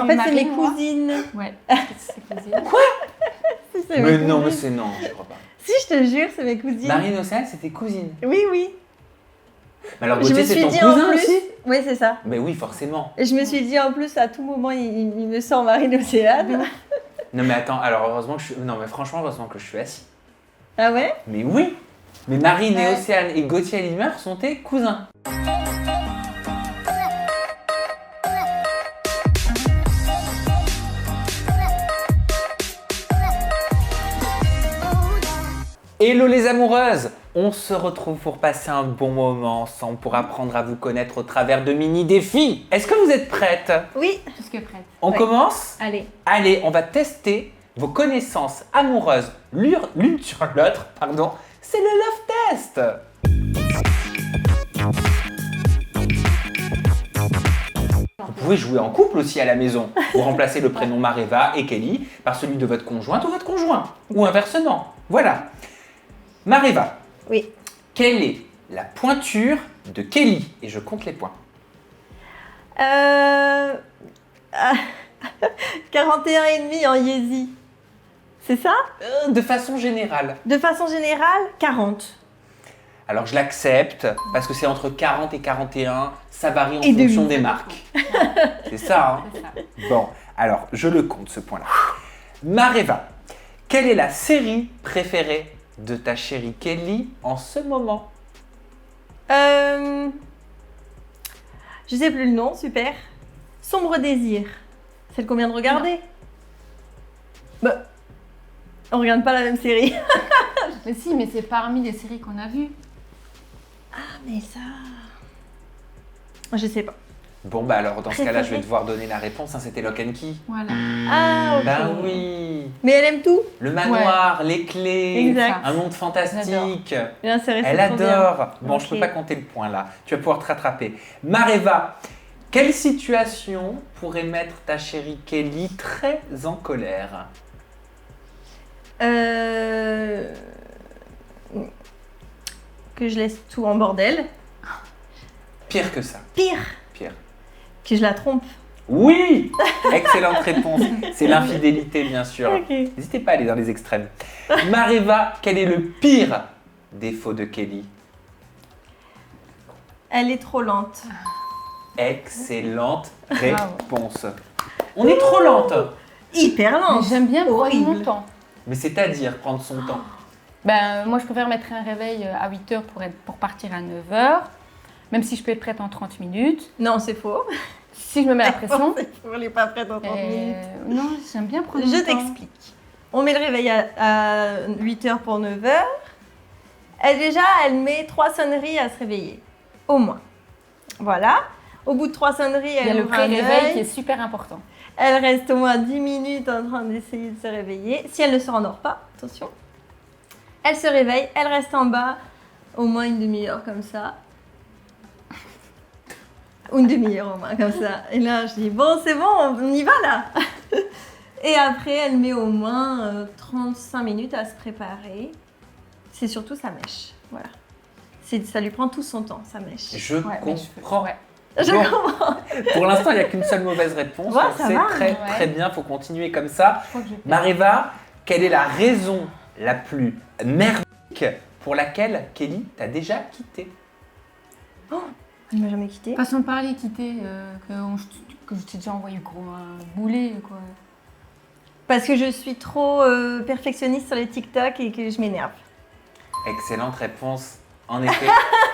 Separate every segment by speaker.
Speaker 1: En fait, c'est
Speaker 2: Marie,
Speaker 1: mes
Speaker 2: moi.
Speaker 1: cousines.
Speaker 2: Ouais, c'est cousine.
Speaker 1: Si, c'est
Speaker 3: Mais
Speaker 1: mes
Speaker 3: non, mais
Speaker 1: cousines.
Speaker 3: c'est non, je crois pas.
Speaker 1: Si, je te jure, c'est mes cousines.
Speaker 3: Marine et Océane, c'était cousine.
Speaker 1: Oui, oui.
Speaker 3: Mais alors
Speaker 1: Je
Speaker 3: Gauthier,
Speaker 1: me
Speaker 3: c'est
Speaker 1: suis
Speaker 3: ton
Speaker 1: dit en
Speaker 3: cousin
Speaker 1: plus.
Speaker 3: aussi?
Speaker 1: Oui, c'est ça.
Speaker 3: Mais oui, forcément.
Speaker 1: Et je me suis dit en plus, à tout moment, il me sort Marine-Océane.
Speaker 3: Non mais attends, alors heureusement que je suis... Non mais franchement, heureusement que je suis assis.
Speaker 1: Ah ouais?
Speaker 3: Mais oui. Mais Marine et
Speaker 1: Ouais.
Speaker 3: Océane et Gauthier Alimer sont tes cousins. Hello les amoureuses! On se retrouve pour passer un bon moment ensemble, pour apprendre à vous connaître au travers de mini-défis. Est-ce que vous êtes prêtes?
Speaker 1: Oui.
Speaker 2: Plus que prête.
Speaker 3: On
Speaker 1: Ouais.
Speaker 3: commence?
Speaker 2: Allez.
Speaker 3: Allez, on va tester vos connaissances amoureuses l'une sur l'autre, pardon. C'est le love test. Vous pouvez jouer en couple aussi à la maison. Vous remplacez le prénom Mareva et Kelly par celui de votre conjointe ou votre conjoint. Ou inversement. Voilà. Mareva,
Speaker 1: Oui.
Speaker 3: quelle est la pointure de Kelly? Et je compte les points.
Speaker 1: 41,5 en Yeezy. C'est ça?
Speaker 3: De façon générale.
Speaker 1: De façon générale, 40.
Speaker 3: Alors je l'accepte parce que c'est entre 40 et 41, ça varie en
Speaker 1: Et
Speaker 3: fonction
Speaker 1: demi.
Speaker 3: des marques. C'est ça, hein?
Speaker 2: C'est ça.
Speaker 3: Bon, alors je le compte ce point-là. Mareva, quelle est la série préférée de ta chérie Kelly en ce moment?
Speaker 1: Je sais plus le nom, super. Sombre désir. Celle qu'on vient de regarder. Bah, on regarde pas la même série.
Speaker 2: Mais si, mais c'est parmi les séries qu'on a vues.
Speaker 1: Ah, mais ça... Je sais pas.
Speaker 3: Bon bah alors dans ce cas-là je vais
Speaker 1: Préférée.
Speaker 3: devoir donner la réponse, hein, c'était Lock and Key.
Speaker 2: Voilà.
Speaker 1: Ah, ok.
Speaker 3: Ben oui,
Speaker 1: Mais elle aime tout.
Speaker 3: le manoir, les clés,
Speaker 1: Exact.
Speaker 3: un monde fantastique.
Speaker 1: Bien, c'est resté
Speaker 3: Elle
Speaker 1: trop bien.
Speaker 3: adore. Bon, je
Speaker 1: Ok.
Speaker 3: peux pas compter le point là. Tu vas pouvoir te rattraper. Mareva, quelle situation pourrait mettre ta chérie Kelly très en colère?
Speaker 1: Que je laisse tout en bordel.
Speaker 3: Pire que ça.
Speaker 1: Pire,
Speaker 3: Pire.
Speaker 1: que je la trompe.
Speaker 3: Oui! Excellente réponse. C'est l'infidélité, bien sûr.
Speaker 1: Ok.
Speaker 3: N'hésitez pas à aller dans les extrêmes. Mareva, quel est le pire défaut de Kelly?
Speaker 1: Elle est trop lente.
Speaker 3: Excellente réponse. On est trop lente.
Speaker 1: Hyper
Speaker 2: Mais
Speaker 1: lente.
Speaker 2: j'aime bien prendre
Speaker 1: Horrible.
Speaker 2: mon temps.
Speaker 3: Mais c'est-à-dire prendre son temps.
Speaker 2: Ben, moi, je préfère mettre un réveil à 8h pour partir à 9h. Même si je peux être prête en 30 minutes.
Speaker 1: Non, c'est faux.
Speaker 2: Si je me mets la pression.
Speaker 1: C'est faux, elle n'est pas prête en 30 minutes.
Speaker 2: Non, j'aime bien prendre mon
Speaker 1: Je
Speaker 2: temps.
Speaker 1: t'explique. On met le réveil à 8h pour 9h. Elle met 3 sonneries à se réveiller. Au moins. Voilà. Au bout de 3 sonneries,
Speaker 2: Il y a
Speaker 1: elle
Speaker 2: le
Speaker 1: ouvre un
Speaker 2: pré-réveil
Speaker 1: œil.
Speaker 2: qui est super important.
Speaker 1: Elle reste au moins 10 minutes en train d'essayer de se réveiller. Si elle ne se rendort pas, attention. Elle se réveille, elle reste en bas au moins une demi-heure comme ça. Ou une demi-heure au moins comme ça. Et là, je dis, bon, c'est bon, on y va là. Et après, elle met au moins 35 minutes à se préparer. C'est surtout sa mèche. Voilà. Ça lui prend tout son temps, sa mèche.
Speaker 3: Je
Speaker 2: Ouais, mais je-
Speaker 3: comprends.
Speaker 2: ouais.
Speaker 1: Je
Speaker 3: Bon.
Speaker 1: comprends.
Speaker 3: Pour l'instant, il n'y a qu'une seule mauvaise réponse.
Speaker 1: Ouais,
Speaker 3: donc
Speaker 1: ça
Speaker 3: c'est
Speaker 1: va.
Speaker 3: très
Speaker 2: Ouais.
Speaker 3: très bien, il faut continuer comme ça.
Speaker 2: Je crois que je perds.
Speaker 3: Mareva, quelle est la raison la plus merdique pour laquelle Kelly t'a déjà quitté?
Speaker 1: Elle m'a jamais quitté.
Speaker 2: Façon de parler, quitter, que je t'ai déjà envoyé gros un boulet, quoi.
Speaker 1: Parce que je suis trop perfectionniste sur les TikTok et que je m'énerve.
Speaker 3: Excellente réponse. En effet,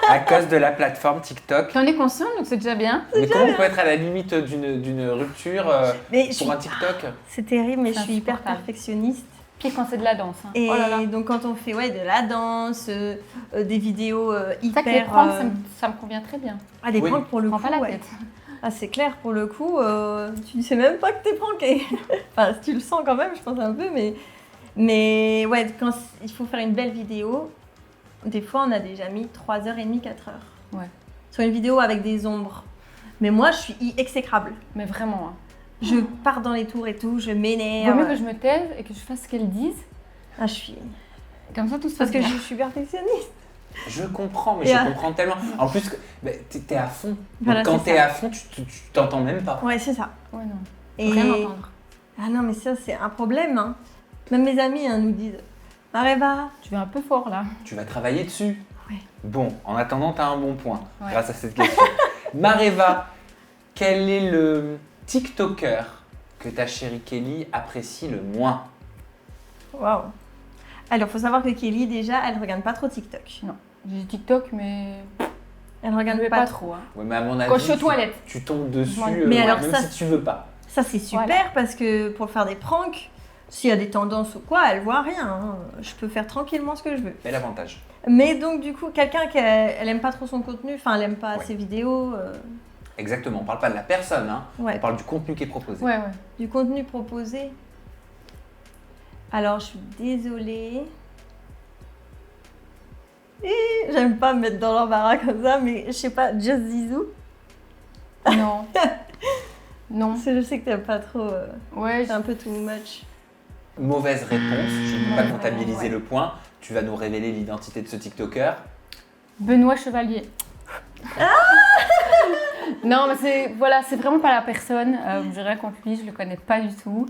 Speaker 3: à cause de la plateforme TikTok.
Speaker 2: T'en es conscient, donc c'est déjà bien.
Speaker 3: Mais comment on peut être à la limite d'une rupture
Speaker 1: Mais je suis-
Speaker 3: pour un TikTok?
Speaker 1: C'est terrible, mais je
Speaker 2: C'est
Speaker 1: suis hyper
Speaker 2: insupportable.
Speaker 1: perfectionniste.
Speaker 2: Pire quand c'est de la danse. Hein.
Speaker 1: Et
Speaker 2: Oh là là.
Speaker 1: donc quand on fait de la danse, des vidéos
Speaker 2: C'est ça que les
Speaker 1: hyper...
Speaker 2: pranks, ça me convient très bien.
Speaker 1: Ah, des
Speaker 3: Oui.
Speaker 1: pranks pour
Speaker 2: Je
Speaker 1: le
Speaker 2: prends
Speaker 1: coup,
Speaker 2: pas la
Speaker 1: ouais.
Speaker 2: tête.
Speaker 1: Ah, c'est clair, pour le coup, tu ne sais même pas que t'es pranké. Enfin, tu le sens quand même, je pense un peu, mais ouais, quand il faut faire une belle vidéo, des fois, on a déjà mis 3h30, 4h.
Speaker 2: Ouais.
Speaker 1: Sur une vidéo avec des ombres. Mais moi, je suis exécrable.
Speaker 2: Mais vraiment. Hein.
Speaker 1: Je pars dans les tours et tout, je
Speaker 2: Vaut
Speaker 1: m'énerve.
Speaker 2: mieux que je me taise et que je fasse ce qu'elles disent.
Speaker 1: Ah, je suis...
Speaker 2: Comme ça, tout se
Speaker 1: Parce
Speaker 2: passe
Speaker 1: que
Speaker 2: bien.
Speaker 1: je suis perfectionniste.
Speaker 3: Je comprends, mais
Speaker 1: Et
Speaker 3: je comprends tellement. En plus, t'es à fond. Donc,
Speaker 1: Voilà,
Speaker 3: quand
Speaker 1: c'est
Speaker 3: t'es
Speaker 1: ça.
Speaker 3: à fond, tu t'entends même pas.
Speaker 1: Ouais, c'est ça.
Speaker 2: Ouais, non. Rien entendre.
Speaker 1: Ah non, mais ça, c'est un problème. Hein. Même mes amis nous disent Mareva,
Speaker 2: Tu vas un peu fort là.
Speaker 3: Tu vas travailler dessus.
Speaker 1: Ouais.
Speaker 3: Bon, en attendant, tu as un bon point
Speaker 2: Ouais.
Speaker 3: grâce à cette question. Mareva, quel est le TikToker que ta chérie Kelly apprécie le moins?
Speaker 1: waouh. Alors, faut savoir que Kelly, déjà, elle regarde pas trop TikTok.
Speaker 2: J'ai TikTok, mais
Speaker 1: Elle
Speaker 2: je
Speaker 1: regarde
Speaker 2: ne vais
Speaker 1: pas
Speaker 2: pas
Speaker 1: trop.
Speaker 2: trop. Hein.
Speaker 3: Ouais, mais à mon avis,
Speaker 2: Quand je suis aux toilettes.
Speaker 3: tu tombes dessus
Speaker 2: Mais
Speaker 1: alors
Speaker 3: même
Speaker 1: ça,
Speaker 3: si tu veux pas.
Speaker 1: Ça, c'est super
Speaker 2: Voilà.
Speaker 1: parce que pour faire des pranks, s'il y a des tendances ou quoi, elle voit rien. Hein. Je peux faire tranquillement ce que je veux.
Speaker 3: Bel avantage.
Speaker 1: Mais donc, du coup, quelqu'un qui elle aime pas trop son contenu, enfin, elle aime pas
Speaker 3: Ouais.
Speaker 1: ses vidéos,
Speaker 3: Exactement, on parle pas de la personne, hein.
Speaker 1: ouais,
Speaker 3: On parle du contenu qui est proposé.
Speaker 2: Ouais.
Speaker 1: du contenu proposé. Alors, je suis désolée. J'aime pas me mettre dans l'embarras comme ça, mais je sais pas, Just Zizou.
Speaker 2: Non. Non.
Speaker 1: Parce que je sais que t'aimes pas trop,
Speaker 2: Ouais,
Speaker 1: c'est un peu too much.
Speaker 3: Mauvaise réponse, je ne peux pas
Speaker 2: Ouais,
Speaker 3: comptabiliser
Speaker 1: ouais.
Speaker 3: le point. Tu vas nous révéler l'identité de ce TikToker.
Speaker 2: Benoît Chevalier. Non, mais c'est vraiment pas la personne. Je raconte lui, je le connais pas du tout.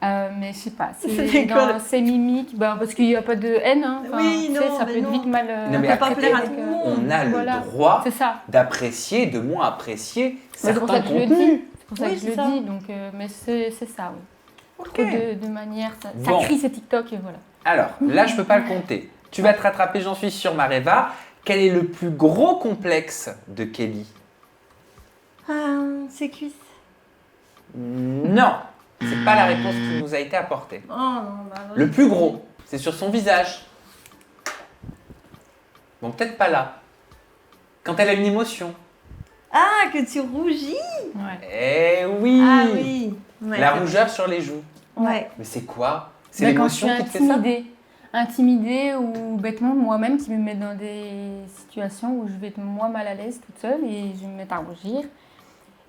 Speaker 2: Mais je sais pas,
Speaker 1: C'est
Speaker 2: c'est
Speaker 1: quoi,
Speaker 2: dans
Speaker 1: le-
Speaker 2: ses mimiques, parce qu'il n'y a pas de haine. Hein.
Speaker 1: Oui,
Speaker 2: tu sais,
Speaker 1: non,
Speaker 2: ça
Speaker 1: mais
Speaker 2: peut être
Speaker 1: non.
Speaker 2: vite mal.
Speaker 3: Non, mais
Speaker 1: peut pas
Speaker 3: après,
Speaker 1: plaire à tout le monde.
Speaker 3: On a le
Speaker 2: Voilà.
Speaker 3: droit
Speaker 2: C'est ça.
Speaker 3: d'apprécier, de moins apprécier
Speaker 2: C'est pour
Speaker 3: certains
Speaker 2: ça que je le
Speaker 3: contenus.
Speaker 2: dis. C'est pour ça
Speaker 1: Oui,
Speaker 2: que je
Speaker 1: c'est
Speaker 2: le
Speaker 1: ça.
Speaker 2: dis. Donc, mais c'est ça, oui.
Speaker 1: Ok.
Speaker 2: Trop de manière, ça
Speaker 3: Bon.
Speaker 2: crie c'est TikTok et voilà.
Speaker 3: Alors, là, je peux pas le compter. Tu vas te rattraper, j'en suis sûr, Mareva. Quel est le plus gros complexe de Kelly?
Speaker 1: Ses cuisses.
Speaker 3: Non, c'est pas la réponse qui nous a été apportée.
Speaker 1: Oh non, bah non.
Speaker 3: Le plus gros, c'est sur son visage. Bon, peut-être pas là. Quand elle a une émotion.
Speaker 1: Ah, que tu rougis.
Speaker 2: Ouais.
Speaker 3: Eh oui,
Speaker 1: Ah oui. Ouais,
Speaker 3: La
Speaker 1: c'est-
Speaker 3: rougeur sur les joues.
Speaker 1: Ouais.
Speaker 3: Mais c'est quoi? C'est
Speaker 2: Ben, quand je suis
Speaker 3: l'émotion qui te fait ça?
Speaker 2: intimidée ou bêtement moi-même qui me met dans des situations où je vais être moi mal à l'aise toute seule et je vais me mettre à rougir.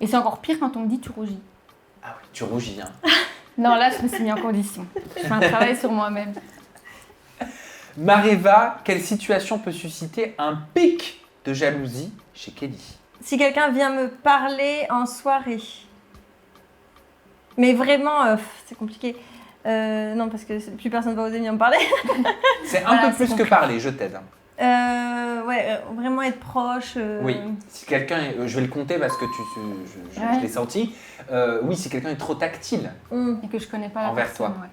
Speaker 2: Et c'est encore pire quand on me dit tu rougis.
Speaker 3: Ah oui, tu rougis, hein.
Speaker 2: Non, là je me suis mis en condition. Je fais un travail sur moi-même.
Speaker 3: Mareva, quelle situation peut susciter un pic de jalousie chez Kelly?
Speaker 1: Si quelqu'un vient me parler en soirée. Mais vraiment, c'est compliqué. Non, parce que plus personne va oser venir me parler.
Speaker 3: C'est un
Speaker 2: Voilà,
Speaker 3: peu
Speaker 2: c'est
Speaker 3: plus que
Speaker 2: compliqué.
Speaker 3: parler, je t'aide.
Speaker 1: Ouais, vraiment être proche.
Speaker 3: Oui, si quelqu'un est- je vais le compter parce que je
Speaker 2: Ouais.
Speaker 3: l'ai senti. Oui, si quelqu'un est trop tactile,
Speaker 1: Mm.
Speaker 2: Et que je connais pas la
Speaker 3: Envers
Speaker 2: personne.
Speaker 3: toi.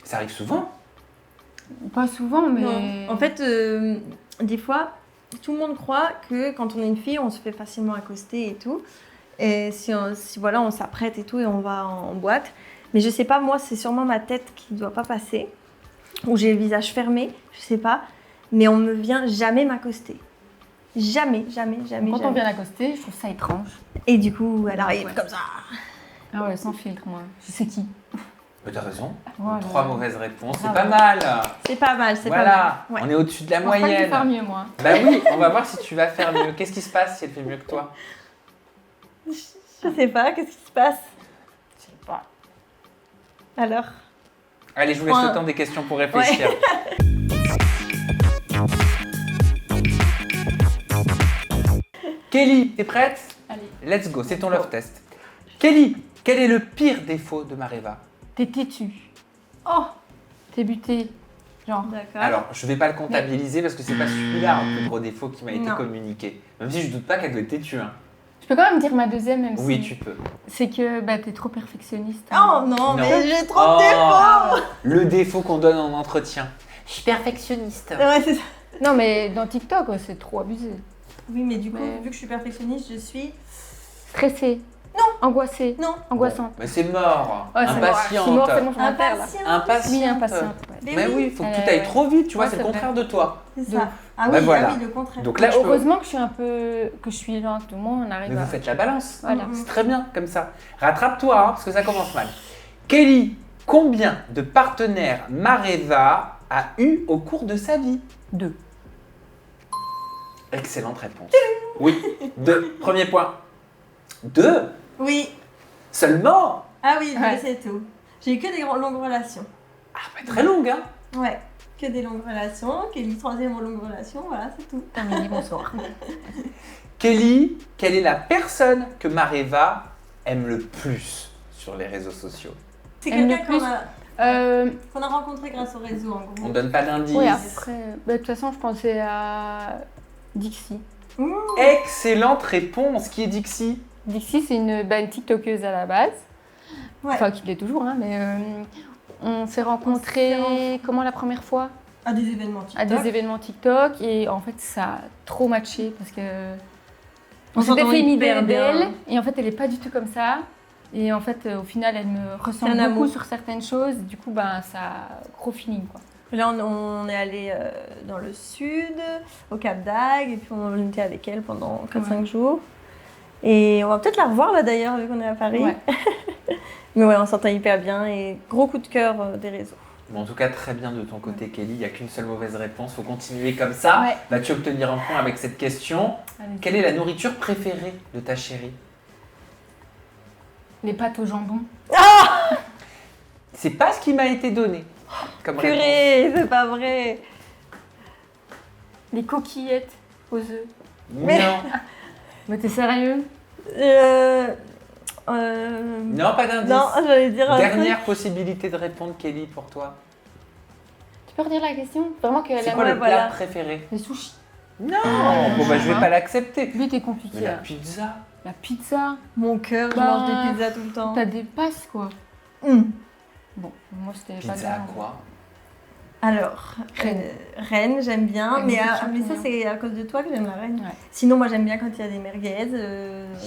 Speaker 3: ça arrive souvent.
Speaker 2: Ouais. Pas souvent, mais.
Speaker 1: Non. En fait, des fois, tout le monde croit que quand on est une fille, on se fait facilement accoster et tout. Et si voilà, on s'apprête et tout et on va en boîte. Mais je sais pas, moi, c'est sûrement ma tête qui doit pas passer. Ou j'ai le visage fermé, je sais pas. Mais on me vient jamais m'accoster. Jamais, jamais, jamais.
Speaker 2: Quand on
Speaker 1: jamais.
Speaker 2: vient d'accoster, je trouve ça étrange.
Speaker 1: Et du coup, elle arrive
Speaker 2: Ouais.
Speaker 1: comme ça.
Speaker 2: Ah ouais, sans filtre, moi. Je sais qui.
Speaker 3: T'as raison.
Speaker 2: Voilà.
Speaker 3: 3 mauvaises réponses, c'est
Speaker 2: Ah
Speaker 3: pas
Speaker 2: ouais.
Speaker 3: mal.
Speaker 1: C'est pas mal, c'est
Speaker 3: Voilà,
Speaker 1: pas mal. Ouais.
Speaker 3: on est au-dessus de la
Speaker 2: Je pense pas que je vais
Speaker 3: moyenne.
Speaker 2: faire mieux, moi.
Speaker 3: Bah oui, on va voir si tu vas faire mieux. Qu'est-ce qui se passe si elle fait mieux que toi?
Speaker 1: Je sais pas, qu'est-ce qui se passe
Speaker 2: Je sais pas.
Speaker 1: alors?
Speaker 3: Allez, je vous laisse
Speaker 1: Point.
Speaker 3: le temps des questions pour réfléchir. Kelly, t'es prête?
Speaker 2: Allez.
Speaker 3: Let's go, c'est ton love test. Kelly, quel est le pire défaut de Mareva?
Speaker 2: T'es têtu.
Speaker 1: Oh,
Speaker 2: T'es buté. Genre.
Speaker 1: d'accord.
Speaker 3: Alors, je vais pas le comptabiliser parce que c'est pas celui-là un plus gros défaut qui m'a été
Speaker 1: Non.
Speaker 3: communiqué. Même si je doute pas qu'elle doit être têtue. Hein.
Speaker 2: Je peux quand même dire ma deuxième, même
Speaker 3: Oui,
Speaker 2: si.
Speaker 3: tu peux.
Speaker 2: C'est que t'es trop perfectionniste.
Speaker 1: Oh non,
Speaker 3: Non.
Speaker 1: mais j'ai trop
Speaker 3: Oh.
Speaker 1: de défauts.
Speaker 3: Le défaut qu'on donne en entretien. Je suis perfectionniste.
Speaker 1: Ouais, c'est ça.
Speaker 2: Non, mais dans TikTok, c'est trop abusé.
Speaker 1: Oui, mais du coup,
Speaker 2: Mais-
Speaker 1: vu que je suis perfectionniste, je suis...
Speaker 2: Stressée. Non. Angoissée.
Speaker 1: Non.
Speaker 2: Angoissante.
Speaker 3: Mais c'est mort.
Speaker 2: Ouais, c'est mort.
Speaker 3: Impatiente.
Speaker 2: C'est mort, c'est bon, je m'enterre là.
Speaker 1: Impatiente.
Speaker 3: Impatiente.
Speaker 2: Oui, impatiente. Ouais.
Speaker 3: Mais oui, il faut que tout
Speaker 2: Ouais,
Speaker 3: aille
Speaker 2: ouais.
Speaker 3: trop vite, tu vois,
Speaker 2: Ouais,
Speaker 3: c'est le
Speaker 2: c'est
Speaker 3: contraire de toi.
Speaker 1: C'est
Speaker 2: De
Speaker 1: ça.
Speaker 2: ouf.
Speaker 1: Ah oui,
Speaker 3: Bah voilà.
Speaker 1: ah oui, le contraire.
Speaker 3: Donc là, je peux...
Speaker 2: Heureusement que je suis un peu. que je suis lente. Au moins, on arrive
Speaker 3: Mais
Speaker 2: à.
Speaker 3: vous faites la balance.
Speaker 2: Voilà.
Speaker 1: Mhm.
Speaker 3: C'est très bien, comme ça. Rattrape-toi, hein, parce que ça commence mal. Kelly, combien de partenaires Mareva a eu au cours de sa vie?
Speaker 2: 2.
Speaker 3: Excellente réponse. Oui, 2. Premier point. 2
Speaker 1: Oui.
Speaker 3: seulement?
Speaker 1: Ah oui,
Speaker 2: Ouais.
Speaker 1: c'est tout. J'ai eu que des longues relations.
Speaker 3: Ah, pas très longue, hein.
Speaker 1: Ouais. Que des longues relations. Kelly, troisième en longue relation. Voilà, c'est tout.
Speaker 2: Terminé, bonsoir.
Speaker 3: Kelly, quelle est la personne que Mareva aime le plus sur les réseaux sociaux?
Speaker 1: C'est
Speaker 2: Elle
Speaker 1: quelqu'un
Speaker 2: le
Speaker 1: qu'on a rencontré grâce au réseau, en
Speaker 3: On
Speaker 1: gros.
Speaker 3: donne pas d'indice.
Speaker 2: Oui, après, de toute façon, je pensais à Dixie.
Speaker 3: Excellente réponse. Qui est Dixie?
Speaker 2: Dixie, c'est une TikTokeuse à la base.
Speaker 1: Ouais.
Speaker 2: Enfin, qui l'est toujours, hein, mais on s'est rencontrés, comment la première fois?
Speaker 1: À des événements TikTok.
Speaker 2: À des événements TikTok. Et en fait, ça a trop matché parce que
Speaker 1: On
Speaker 2: on s'était
Speaker 1: s'entend
Speaker 2: fait une
Speaker 1: hyper
Speaker 2: idée
Speaker 1: bien.
Speaker 2: d'elle. Et en fait, elle n'est pas du tout comme ça. Et en fait, au final, elle me ressemble
Speaker 1: C'est un
Speaker 2: beaucoup
Speaker 1: amour.
Speaker 2: sur certaines choses. Du coup, ben, ça a gros feeling, quoi.
Speaker 1: Là, on est allé dans le sud, au Cap d'Agde, et puis on était avec elle pendant 4-5 jours. Et on va peut-être la revoir là d'ailleurs, vu qu'on est à Paris.
Speaker 2: Ouais.
Speaker 1: Mais ouais, on s'entend hyper bien et gros coup de cœur des réseaux.
Speaker 3: Bon, en tout cas, très bien de ton côté, Kelly. Il n'y a qu'une seule mauvaise réponse. Faut continuer comme ça.
Speaker 2: Ouais.
Speaker 3: Vas-tu obtenir un point avec cette question?
Speaker 2: Allez.
Speaker 3: Quelle est la nourriture préférée de ta chérie?
Speaker 2: Les pâtes au jambon.
Speaker 3: C'est pas ce qui m'a été donné comme réponse.
Speaker 1: Purée, c'est pas vrai.
Speaker 2: Les coquillettes aux œufs.
Speaker 1: Mais-
Speaker 3: Non.
Speaker 2: Mais t'es sérieux?
Speaker 3: Non, pas d'indice.
Speaker 1: Non, j'allais dire un
Speaker 3: Dernière possibilité de répondre, Kelly, pour toi.
Speaker 2: Tu peux redire la question? Vraiment qu'elle
Speaker 3: C'est
Speaker 2: aime
Speaker 3: quoi le
Speaker 1: voilà.
Speaker 3: plat préféré?
Speaker 2: les sushis.
Speaker 3: Non. Bon, bah, je vais pas l'accepter.
Speaker 2: Lui, t'es
Speaker 3: Mais
Speaker 2: compliqué.
Speaker 3: la
Speaker 2: là.
Speaker 3: pizza.
Speaker 2: La pizza,
Speaker 1: Mon cœur, je
Speaker 2: Bah,
Speaker 1: mange des pizzas tout le temps.
Speaker 2: t'as des passes, quoi.
Speaker 1: Hum.
Speaker 2: Bon, moi, c'était pas
Speaker 3: Pizza
Speaker 2: bien.
Speaker 3: quoi?
Speaker 1: Alors,
Speaker 2: Rennes.
Speaker 1: Rennes, j'aime bien,
Speaker 2: Avec
Speaker 1: mais,
Speaker 2: beaucoup de
Speaker 1: mais ça
Speaker 2: champignons.
Speaker 1: c'est à cause de toi que j'aime la reine.
Speaker 2: Ouais.
Speaker 1: Sinon, moi j'aime bien quand il y a des merguez,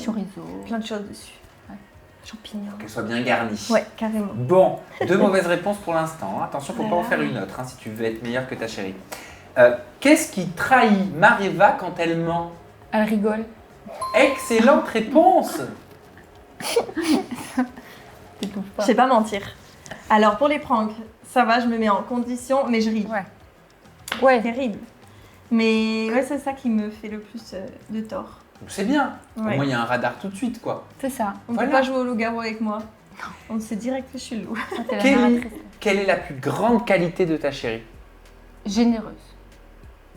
Speaker 2: Chorizo.
Speaker 1: plein de choses dessus.
Speaker 2: Ouais.
Speaker 1: Champignons.
Speaker 3: Qu'elle soit bien garnie.
Speaker 1: Ouais, carrément.
Speaker 3: Bon, 2 mauvaises réponses pour l'instant. Attention, faut pas en
Speaker 1: Voilà.
Speaker 3: faire une autre hein, si tu veux être meilleure que ta chérie. Qu'est-ce qui trahit Mareva quand elle ment?
Speaker 2: Elle rigole.
Speaker 3: Excellente réponse.
Speaker 2: T'étouffes
Speaker 1: Je
Speaker 2: pas.
Speaker 1: sais pas mentir. Alors pour les pranks, ça va, je me mets en condition, mais je ris.
Speaker 2: Ouais. Ouais.
Speaker 1: Terrible. Mais ouais, c'est ça qui me fait le plus de tort.
Speaker 3: C'est bien. Au
Speaker 1: Ouais.
Speaker 3: moins, il y a un radar tout de suite, quoi.
Speaker 2: C'est ça.
Speaker 1: On
Speaker 3: Voilà.
Speaker 1: peut pas jouer au loup-garou avec moi. On sait direct que je suis le loup.
Speaker 2: Ça, t'es la
Speaker 3: Kelly,
Speaker 2: narratrice.
Speaker 3: quelle est la plus grande qualité de ta chérie?
Speaker 2: Généreuse.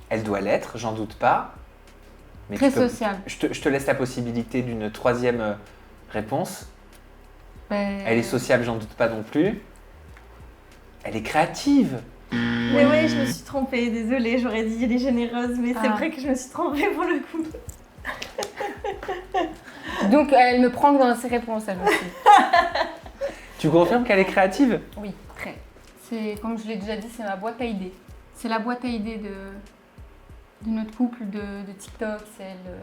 Speaker 3: Elle doit l'être, j'en doute pas. Mais
Speaker 2: Très
Speaker 3: tu peux-
Speaker 2: sociable.
Speaker 3: je te laisse la possibilité d'une troisième réponse.
Speaker 2: Ben,
Speaker 3: Elle est sociable, j'en doute pas non plus. Elle est créative.
Speaker 1: Mais ouais, je me suis trompée, désolée, j'aurais dit elle est généreuse, mais c'est
Speaker 2: Ah.
Speaker 1: vrai que je me suis trompée pour le coup.
Speaker 2: Donc, elle me prend dans ses réponses, elle aussi.
Speaker 3: Tu confirmes qu'elle est créative?
Speaker 2: Oui, très. C'est, comme je l'ai déjà dit, c'est ma boîte à idées. C'est la boîte à idées de notre couple de TikTok. C'est elle.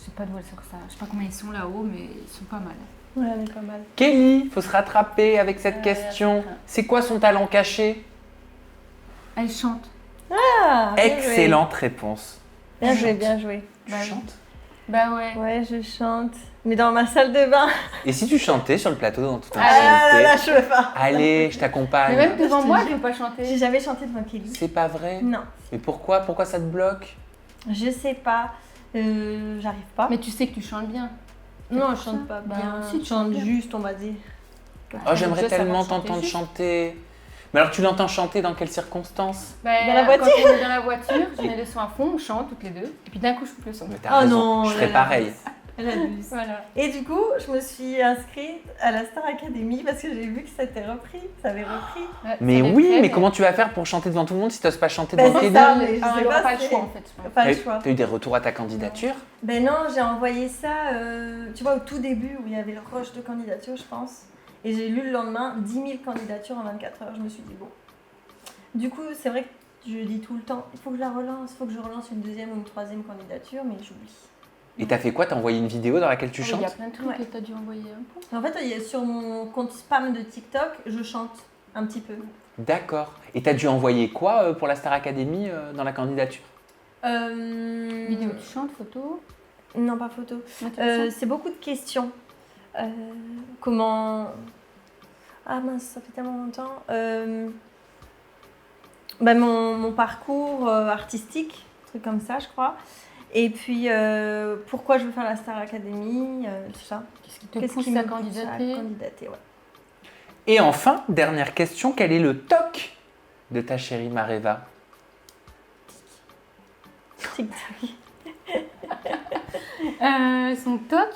Speaker 2: Je sais pas d'où elle sort ça. Je sais pas combien ils sont là-haut, mais ils sont pas mal.
Speaker 1: Ouais, elle est pas mal.
Speaker 3: Kelly, faut se rattraper avec cette
Speaker 2: Ouais,
Speaker 3: question.
Speaker 2: c'est ça.
Speaker 3: C'est quoi son talent caché?
Speaker 2: Elle chante.
Speaker 1: Ah, bien joué.
Speaker 3: Excellente réponse.
Speaker 1: Bien joué, bien joué.
Speaker 3: Tu
Speaker 2: Bah oui.
Speaker 3: chantes?
Speaker 2: Bah ouais.
Speaker 1: Ouais, je chante. Mais dans ma salle de bain.
Speaker 3: Et si tu chantais sur le plateau dans toute
Speaker 1: Ah là
Speaker 3: intimité?
Speaker 1: là, je peux pas.
Speaker 3: Allez, je
Speaker 2: Mais
Speaker 3: t'accompagne.
Speaker 2: même devant
Speaker 1: Je te
Speaker 2: moi,
Speaker 1: jure.
Speaker 2: elle peut pas
Speaker 1: J'ai
Speaker 2: chanter.
Speaker 1: jamais chanté devant Kelly.
Speaker 3: C'est pas vrai?
Speaker 1: Non,
Speaker 3: Mais pourquoi? Pourquoi ça te bloque?
Speaker 1: je sais pas. J'arrive pas.
Speaker 2: Mais tu sais que tu chantes bien.
Speaker 1: non, je
Speaker 2: pour
Speaker 1: chante
Speaker 2: ça.
Speaker 1: pas
Speaker 2: Bah,
Speaker 1: bien.
Speaker 2: si,
Speaker 1: je
Speaker 2: tu
Speaker 1: chante
Speaker 2: chantes bien.
Speaker 1: juste, on va dire.
Speaker 3: Oh, j'aimerais
Speaker 2: déjà savoir
Speaker 3: tellement
Speaker 2: chanter
Speaker 3: t'entendre
Speaker 2: juste.
Speaker 3: chanter. Mais alors, tu l'entends chanter dans quelles circonstances?
Speaker 2: Bah,
Speaker 1: Dans la voiture.
Speaker 2: Quand on est dans la voiture, je mets le son à fond, on chante toutes les deux. Et puis d'un coup, je coupe le son.
Speaker 3: Mais t'as
Speaker 1: Oh
Speaker 3: raison,
Speaker 1: non,
Speaker 3: je ferais
Speaker 1: elle
Speaker 3: pareil.
Speaker 1: abuse. Elle abuse.
Speaker 2: Voilà.
Speaker 1: Et du coup, je me suis inscrite à la Star Academy parce que j'ai vu que c'était repris. Ça avait repris.
Speaker 2: Ouais,
Speaker 3: Mais
Speaker 2: ça
Speaker 3: oui,
Speaker 2: l'est
Speaker 3: mais
Speaker 2: très,
Speaker 3: comment tu vas faire pour chanter devant tout le monde si t'oses pas chanter
Speaker 1: Ben,
Speaker 3: devant
Speaker 1: c'est
Speaker 3: tes
Speaker 1: ça.
Speaker 3: deux?
Speaker 1: mais je
Speaker 2: Ah,
Speaker 1: sais
Speaker 2: elle aura
Speaker 1: pas,
Speaker 2: pas le
Speaker 1: c'est-
Speaker 2: choix en fait. je pense.
Speaker 1: Pas le choix.
Speaker 3: T'as eu des retours à ta candidature?
Speaker 1: Ben non, j'ai envoyé ça, tu vois, au tout début où il y avait le rush de candidatures, je pense. Et j'ai lu le lendemain 10 000 candidatures en 24 heures. Je me suis dit, bon. Du coup, c'est vrai que je dis tout le temps, il faut que je la relance, il faut que je relance une deuxième ou une troisième candidature, mais j'oublie.
Speaker 3: Et t'as fait quoi? T'as envoyé une vidéo dans laquelle tu
Speaker 2: Ah, Il y a
Speaker 3: chantes?
Speaker 2: plein de trucs
Speaker 1: Ouais.
Speaker 2: que tu as dû envoyer un peu.
Speaker 1: En fait, sur mon compte spam de TikTok, je chante un petit peu.
Speaker 3: D'accord. Et t'as dû envoyer quoi pour la Star Academy dans la candidature?
Speaker 2: Vidéo, tu chantes, photo.
Speaker 1: Non, pas photo.
Speaker 2: motivation.
Speaker 1: C'est beaucoup de questions. Comment... Ah mince, ça fait tellement longtemps. Ben, mon parcours artistique, truc comme ça, je crois. Et puis, pourquoi je veux faire la Star Academy, tout ça.
Speaker 2: Qu'est-ce qui te
Speaker 1: Qu'est-ce
Speaker 2: pousse
Speaker 1: qui
Speaker 2: à
Speaker 1: me pousse
Speaker 2: candidater?
Speaker 1: candidater, ouais.
Speaker 3: Et enfin, dernière question, quel est le toc de ta chérie Mareva?
Speaker 1: TikTok.
Speaker 2: Son toc.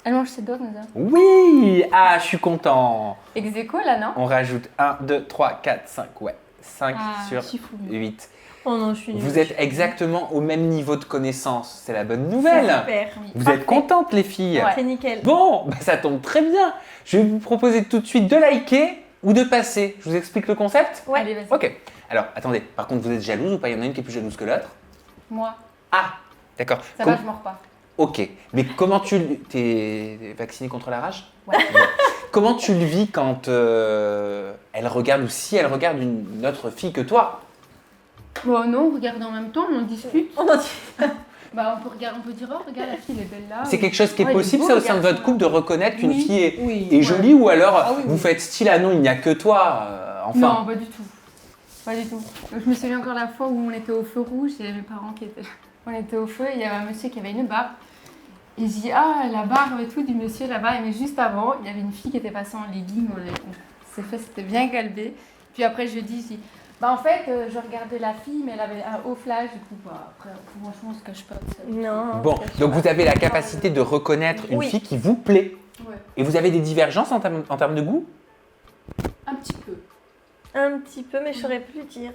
Speaker 2: Elle mange ses doigts comme ça.
Speaker 3: Oui. Ah, je suis content.
Speaker 2: Ex aequo, là, non?
Speaker 3: On rajoute 1, 2, 3, 4, 5. Ouais. 5 sur
Speaker 2: je suis fou.
Speaker 3: 8.
Speaker 1: Oh non, je suis nulle.
Speaker 3: Vous êtes exactement au même niveau de connaissance. C'est la bonne nouvelle.
Speaker 1: Super.
Speaker 3: Vous
Speaker 1: Parfait.
Speaker 3: êtes contentes, les filles.
Speaker 2: Ouais.
Speaker 1: C'est nickel.
Speaker 3: Bon, bah, ça tombe très bien. Je vais vous proposer tout de suite de liker ou de passer. Je vous explique le concept.
Speaker 1: Ouais.
Speaker 2: Allez, vas-y.
Speaker 3: Ok. Alors, attendez. Par contre, vous êtes jalouse ou pas? Il y en a une qui est plus jalouse que l'autre.
Speaker 2: Moi,
Speaker 3: Ah, d'accord.
Speaker 2: ça va, je mords pas.
Speaker 3: Ok. Mais comment tu... T'es vacciné contre la rage?
Speaker 2: Ouais.
Speaker 3: Comment tu le vis quand elle regarde ou si elle regarde une autre fille que toi?
Speaker 2: Bon, non, on regarde en même temps, on discute.
Speaker 1: On en dit-
Speaker 2: Bah, on peut dire, oh, regarde, la fille, elle est belle là.
Speaker 3: C'est quelque chose qui est
Speaker 2: Ouais, il est
Speaker 3: possible,
Speaker 2: beau,
Speaker 3: ça, au
Speaker 2: le
Speaker 3: sein de
Speaker 2: garçon,
Speaker 3: votre couple, de reconnaître qu'une
Speaker 2: Oui.
Speaker 3: fille est,
Speaker 1: Oui.
Speaker 3: est jolie ou alors
Speaker 2: Ah oui,
Speaker 3: vous
Speaker 2: oui.
Speaker 3: faites style, ah non, il n'y a que toi, enfin.
Speaker 2: Non, pas du tout. Pas du tout. Je me souviens encore la fois où on était au feu rouge, il y avait mes parents qui étaient là. On était au feu et il y avait un monsieur qui avait une barbe. Et je dis, ah, la barbe et tout du monsieur là-bas. Mais juste avant, il y avait une fille qui était passée en legging. On s'est fait, c'était bien galbé. Puis après, je dis, bah en fait, je regardais la fille, mais elle avait un haut flash. Du coup, bah, après, franchement, on se cache pas.
Speaker 1: Non.
Speaker 3: Bon, donc vous avez la capacité de reconnaître une
Speaker 1: Oui.
Speaker 3: fille qui vous plaît.
Speaker 2: Ouais,
Speaker 3: Et vous avez des divergences en termes de goût?
Speaker 2: un petit peu.
Speaker 1: Un petit peu, mais je saurais plus dire.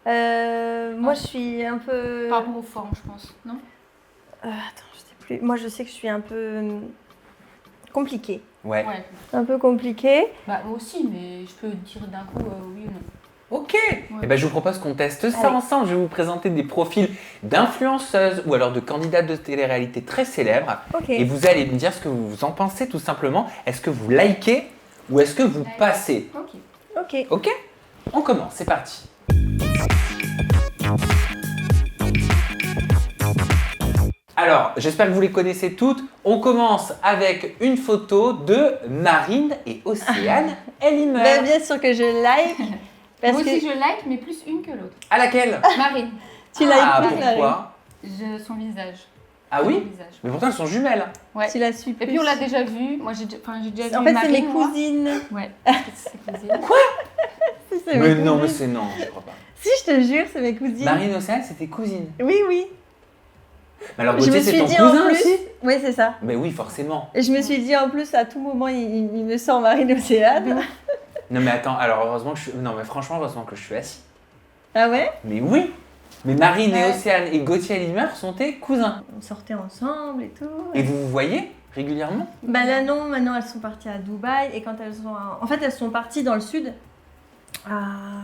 Speaker 1: Moi, je suis un peu.
Speaker 2: Par rapport aux formes, je pense, non?
Speaker 1: Attends, je sais plus. Moi, je sais que je suis un peu compliquée.
Speaker 3: Ouais.
Speaker 2: Ouais.
Speaker 1: Un peu compliquée.
Speaker 2: Bah, moi aussi, mais je peux dire d'un coup oui ou non.
Speaker 3: Ok. Eh ben, je vous propose qu'on teste ça
Speaker 1: Allez.
Speaker 3: ensemble. Je vais vous présenter des profils d'influenceuses ou alors de candidates de télé-réalité très célèbres.
Speaker 1: Ok.
Speaker 3: Et vous allez me dire ce que vous en pensez tout simplement. Est-ce que vous likez ou est-ce que vous passez?
Speaker 2: Ok.
Speaker 1: Ok.
Speaker 3: Ok? On commence, c'est parti. Alors, j'espère que vous les connaissez toutes. On commence avec une photo de Marine et Océane Ellimer.
Speaker 1: Bah, bien sûr que je like. Parce
Speaker 2: Moi aussi,
Speaker 1: que
Speaker 2: je like, mais plus une que l'autre.
Speaker 3: À laquelle?
Speaker 2: Marine,
Speaker 1: tu
Speaker 3: Ah,
Speaker 1: likes plus Marie.
Speaker 3: pourquoi?
Speaker 2: son visage.
Speaker 3: Ah
Speaker 2: Son
Speaker 3: oui?
Speaker 2: visage.
Speaker 3: Mais pourtant, elles sont jumelles.
Speaker 2: Ouais.
Speaker 1: Tu la suis
Speaker 2: Et
Speaker 1: plus.
Speaker 2: puis on l'a déjà vu. Moi, j'ai déjà vu
Speaker 1: En fait, c'est
Speaker 2: Marine,
Speaker 1: mes
Speaker 2: moi.
Speaker 1: cousines.
Speaker 2: Ouais. C'est cousine.
Speaker 1: C'est
Speaker 3: Mais
Speaker 1: mes
Speaker 3: non, mais
Speaker 1: cousines.
Speaker 3: c'est non, je crois pas.
Speaker 1: Si, je te jure, c'est mes cousines.
Speaker 3: Marine et Océane, c'était cousine.
Speaker 1: Oui, oui.
Speaker 3: Mais alors,
Speaker 1: Je me
Speaker 3: Gauthier, c'est
Speaker 1: suis
Speaker 3: ton
Speaker 1: dit en
Speaker 3: cousin
Speaker 1: plus.
Speaker 3: aussi?
Speaker 1: Oui, c'est ça.
Speaker 3: Mais oui, forcément.
Speaker 1: Et je me suis dit en plus, à tout moment, il me sort Marine Océane.
Speaker 3: Non, mais attends, alors heureusement que je suis. Non, mais franchement, heureusement que je suis assis.
Speaker 1: Ah ouais?
Speaker 3: Mais oui! Mais Marine et
Speaker 1: Ouais.
Speaker 3: Océane et Gauthier Ellimer sont tes cousins.
Speaker 1: On sortait ensemble et tout.
Speaker 3: Et vous vous voyez régulièrement?
Speaker 1: Bah là non, maintenant elles sont parties à Dubaï et quand elles sont... En fait elles sont parties dans le sud.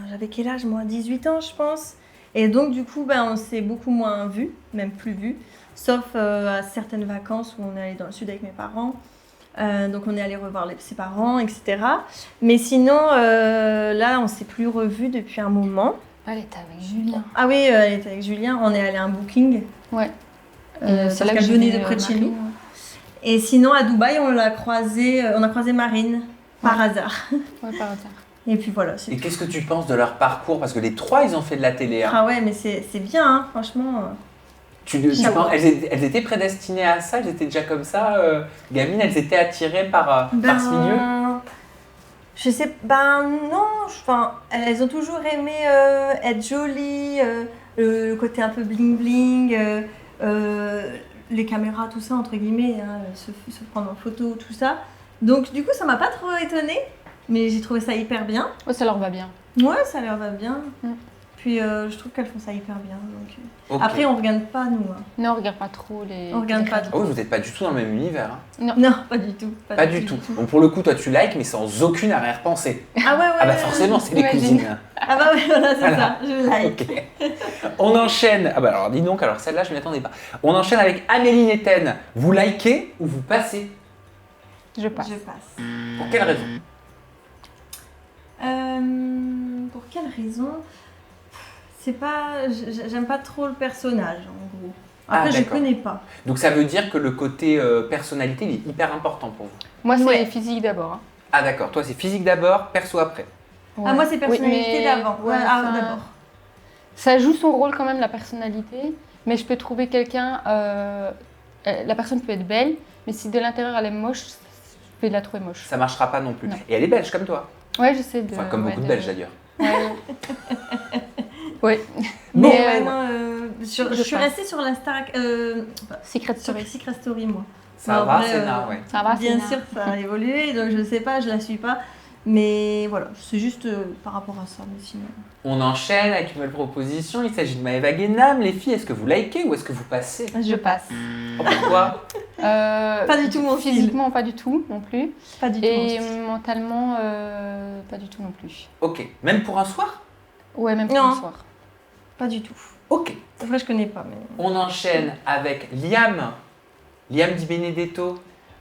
Speaker 1: J'avais quel âge moi? 18 ans je pense. Et donc du coup on s'est beaucoup moins vus, même plus vus. Sauf à certaines vacances où on est allé dans le sud avec mes parents. Donc on est allé revoir ses parents, etc. Mais sinon là on s'est plus revus depuis un moment.
Speaker 2: Elle était avec Julien.
Speaker 1: Ah oui, elle était avec Julien, on est allé à un booking.
Speaker 2: Ouais.
Speaker 1: Parce qu'elle venait de près de chez nous.
Speaker 2: Marine,
Speaker 1: Et sinon, à Dubaï, on a croisé Marine par hasard.
Speaker 2: ouais, par hasard.
Speaker 1: Et puis voilà, c'est
Speaker 3: Et
Speaker 1: tout.
Speaker 3: qu'est-ce que tu penses de leur parcours? Parce que les trois, ils ont fait de la télé. Hein.
Speaker 1: Ah ouais, mais c'est bien, hein, franchement.
Speaker 3: Tu
Speaker 1: J'avoue.
Speaker 3: penses, elles étaient prédestinées à ça? Elles étaient déjà comme ça, gamines? Elles étaient attirées par ce milieu?
Speaker 1: Je sais, non, enfin, elles ont toujours aimé être jolies, le côté un peu bling bling, les caméras, tout ça, entre guillemets, hein, se prendre en photo, tout ça. Donc du coup, ça m'a pas trop étonnée, mais j'ai trouvé ça hyper bien.
Speaker 2: Ouais, ça leur va bien.
Speaker 1: Ouais, ça leur va bien.
Speaker 2: Mm.
Speaker 1: Puis je trouve qu'elles font ça hyper bien. Donc,
Speaker 3: Ok.
Speaker 1: Après, on regarde pas, nous. Hein.
Speaker 2: Non, on regarde pas trop les.
Speaker 1: On regarde
Speaker 2: les
Speaker 1: pas
Speaker 2: réseaux.
Speaker 3: Ah oui, vous n'êtes pas du tout dans le même univers. Hein.
Speaker 1: Non, pas du tout.
Speaker 3: Pas du tout. Bon, pour le coup, toi, tu likes, mais sans aucune arrière-pensée.
Speaker 1: Ah ouais, ouais.
Speaker 3: Ah bah
Speaker 1: ouais,
Speaker 3: forcément,
Speaker 1: ouais.
Speaker 3: c'est les
Speaker 2: Imagine.
Speaker 3: cousines.
Speaker 1: Ah bah ouais, voilà, c'est
Speaker 3: Voilà.
Speaker 1: ça. Je like.
Speaker 3: Ok. On enchaîne. Ah bah alors, dis donc, alors celle-là, je m'y attendais pas. On enchaîne avec Amélie Netten. Vous likez ou vous passez?
Speaker 2: Je passe.
Speaker 1: Je passe.
Speaker 3: Pour quelle raison?
Speaker 1: Pour quelle raison? C'est pas... J'aime pas trop le personnage, en gros. Après,
Speaker 3: Ah,
Speaker 1: je
Speaker 3: d'accord.
Speaker 1: connais pas.
Speaker 3: Donc ça veut dire que le côté personnalité, il est hyper important pour vous.
Speaker 2: Moi, c'est
Speaker 1: Ouais.
Speaker 2: physique d'abord. Hein.
Speaker 3: Ah d'accord, toi c'est physique d'abord, perso après.
Speaker 1: Ah, moi, c'est personnalité
Speaker 2: mais-
Speaker 1: d'avant.
Speaker 2: ouais,
Speaker 1: Ouais,
Speaker 2: enfin,
Speaker 1: d'abord.
Speaker 2: Ça joue son rôle quand même, la personnalité. Mais je peux trouver quelqu'un. La personne peut être belle, mais si de l'intérieur elle est moche, je peux la trouver moche.
Speaker 3: Ça marchera pas non plus.
Speaker 2: Non.
Speaker 3: Et elle est belge comme toi.
Speaker 2: Ouais, je sais.
Speaker 3: Enfin, comme
Speaker 2: ouais,
Speaker 3: beaucoup de Belges d'ailleurs.
Speaker 2: Ouais. Ouais.
Speaker 3: Bon.
Speaker 1: Mais
Speaker 2: ouais.
Speaker 1: non, je
Speaker 2: Je
Speaker 1: suis
Speaker 2: passe.
Speaker 1: restée sur la Star...
Speaker 2: Secret
Speaker 1: sur
Speaker 2: Story.
Speaker 1: Secret Story, moi.
Speaker 3: Ça
Speaker 1: En
Speaker 3: va,
Speaker 1: vrai,
Speaker 3: Sénat, ouais.
Speaker 2: Ça va,
Speaker 1: Bien
Speaker 2: Sénat.
Speaker 1: sûr, ça a évolué, donc je sais pas, je la suis pas. Mais voilà, c'est juste par rapport à ça. Mais sinon...
Speaker 3: On enchaîne avec une nouvelle proposition. Il s'agit de Maëva Guénam. Les filles, est-ce que vous likez ou est-ce que vous passez?
Speaker 2: Je passe.
Speaker 3: Oh, pourquoi?
Speaker 2: Pas
Speaker 1: du tout mon style.
Speaker 2: Physiquement, pas du tout non plus.
Speaker 1: Pas du tout.
Speaker 2: Et
Speaker 1: mon style.
Speaker 2: mentalement, pas du tout non plus.
Speaker 3: Ok. Même pour un soir?
Speaker 2: Ouais, même pour
Speaker 1: Non.
Speaker 2: le soir.
Speaker 1: Pas du tout.
Speaker 3: Ok.
Speaker 1: C'est vrai, je connais pas. Mais...
Speaker 3: On enchaîne avec Liam. Liam Di Benedetto.